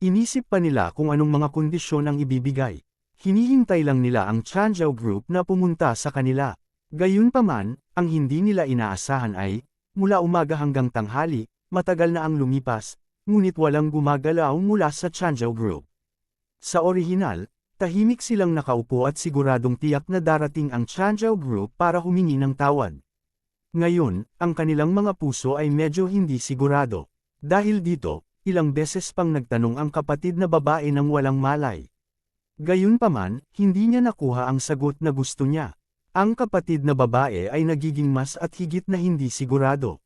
Inisip pa nila kung anong mga kondisyon ang ibibigay. Hinihintay lang nila ang Changzhou Group na pumunta sa kanila. Gayunpaman, ang hindi nila inaasahan ay, mula umaga hanggang tanghali, matagal na ang lumipas, ngunit walang gumagalaw mula sa Changzhou Group. Sa orihinal, tahimik silang nakaupo at siguradong tiyak na darating ang Changzhou Group para humingi ng tawad. Ngayon, ang kanilang mga puso ay medyo hindi sigurado. Dahil dito, ilang beses pang nagtanong ang kapatid na babae ng walang malay. Gayunpaman, hindi niya nakuha ang sagot na gusto niya. Ang kapatid na babae ay nagiging mas at higit na hindi sigurado.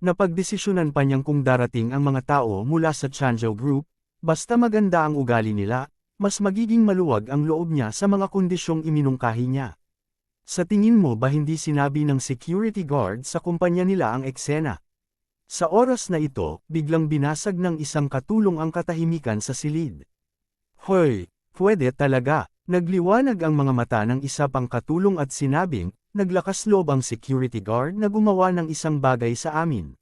Napagdesisyonan pa niyang kung darating ang mga tao mula sa Changzhou Group, basta maganda ang ugali nila, mas magiging maluwag ang loob niya sa mga kondisyong iminungkahi niya. Sa tingin mo ba hindi sinabi ng security guard sa kumpanya nila ang eksena? Sa oras na ito, biglang binasag ng isang katulong ang katahimikan sa silid. Hoy, pwede talaga, nagliwanag ang mga mata ng isa pang katulong at sinabing, naglakas loob ang security guard na gumawa ng isang bagay sa amin.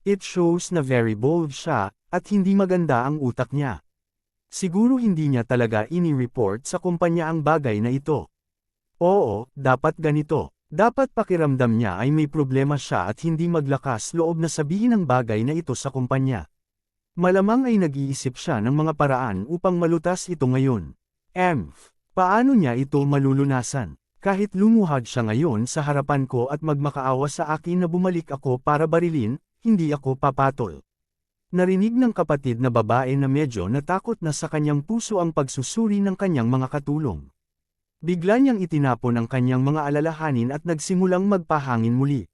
It shows na very bold siya, at hindi maganda ang utak niya. Siguro hindi niya talaga ini-report sa kumpanya ang bagay na ito. Oo, dapat ganito. Dapat pakiramdam niya ay may problema siya at hindi maglakas loob na sabihin ang bagay na ito sa kumpanya. Malamang ay nag-iisip siya ng mga paraan upang malutas ito ngayon. Paano niya ito malulunasan? Kahit lumuhad siya ngayon sa harapan ko at magmakaawa sa akin na bumalik ako para barilin, hindi ako papatol. Narinig ng kapatid na babae na medyo natakot na sa kanyang puso ang pagsusuri ng kanyang mga katulong. Bigla niyang itinapon ang kanyang mga alalahanin at nagsimulang magpahangin muli.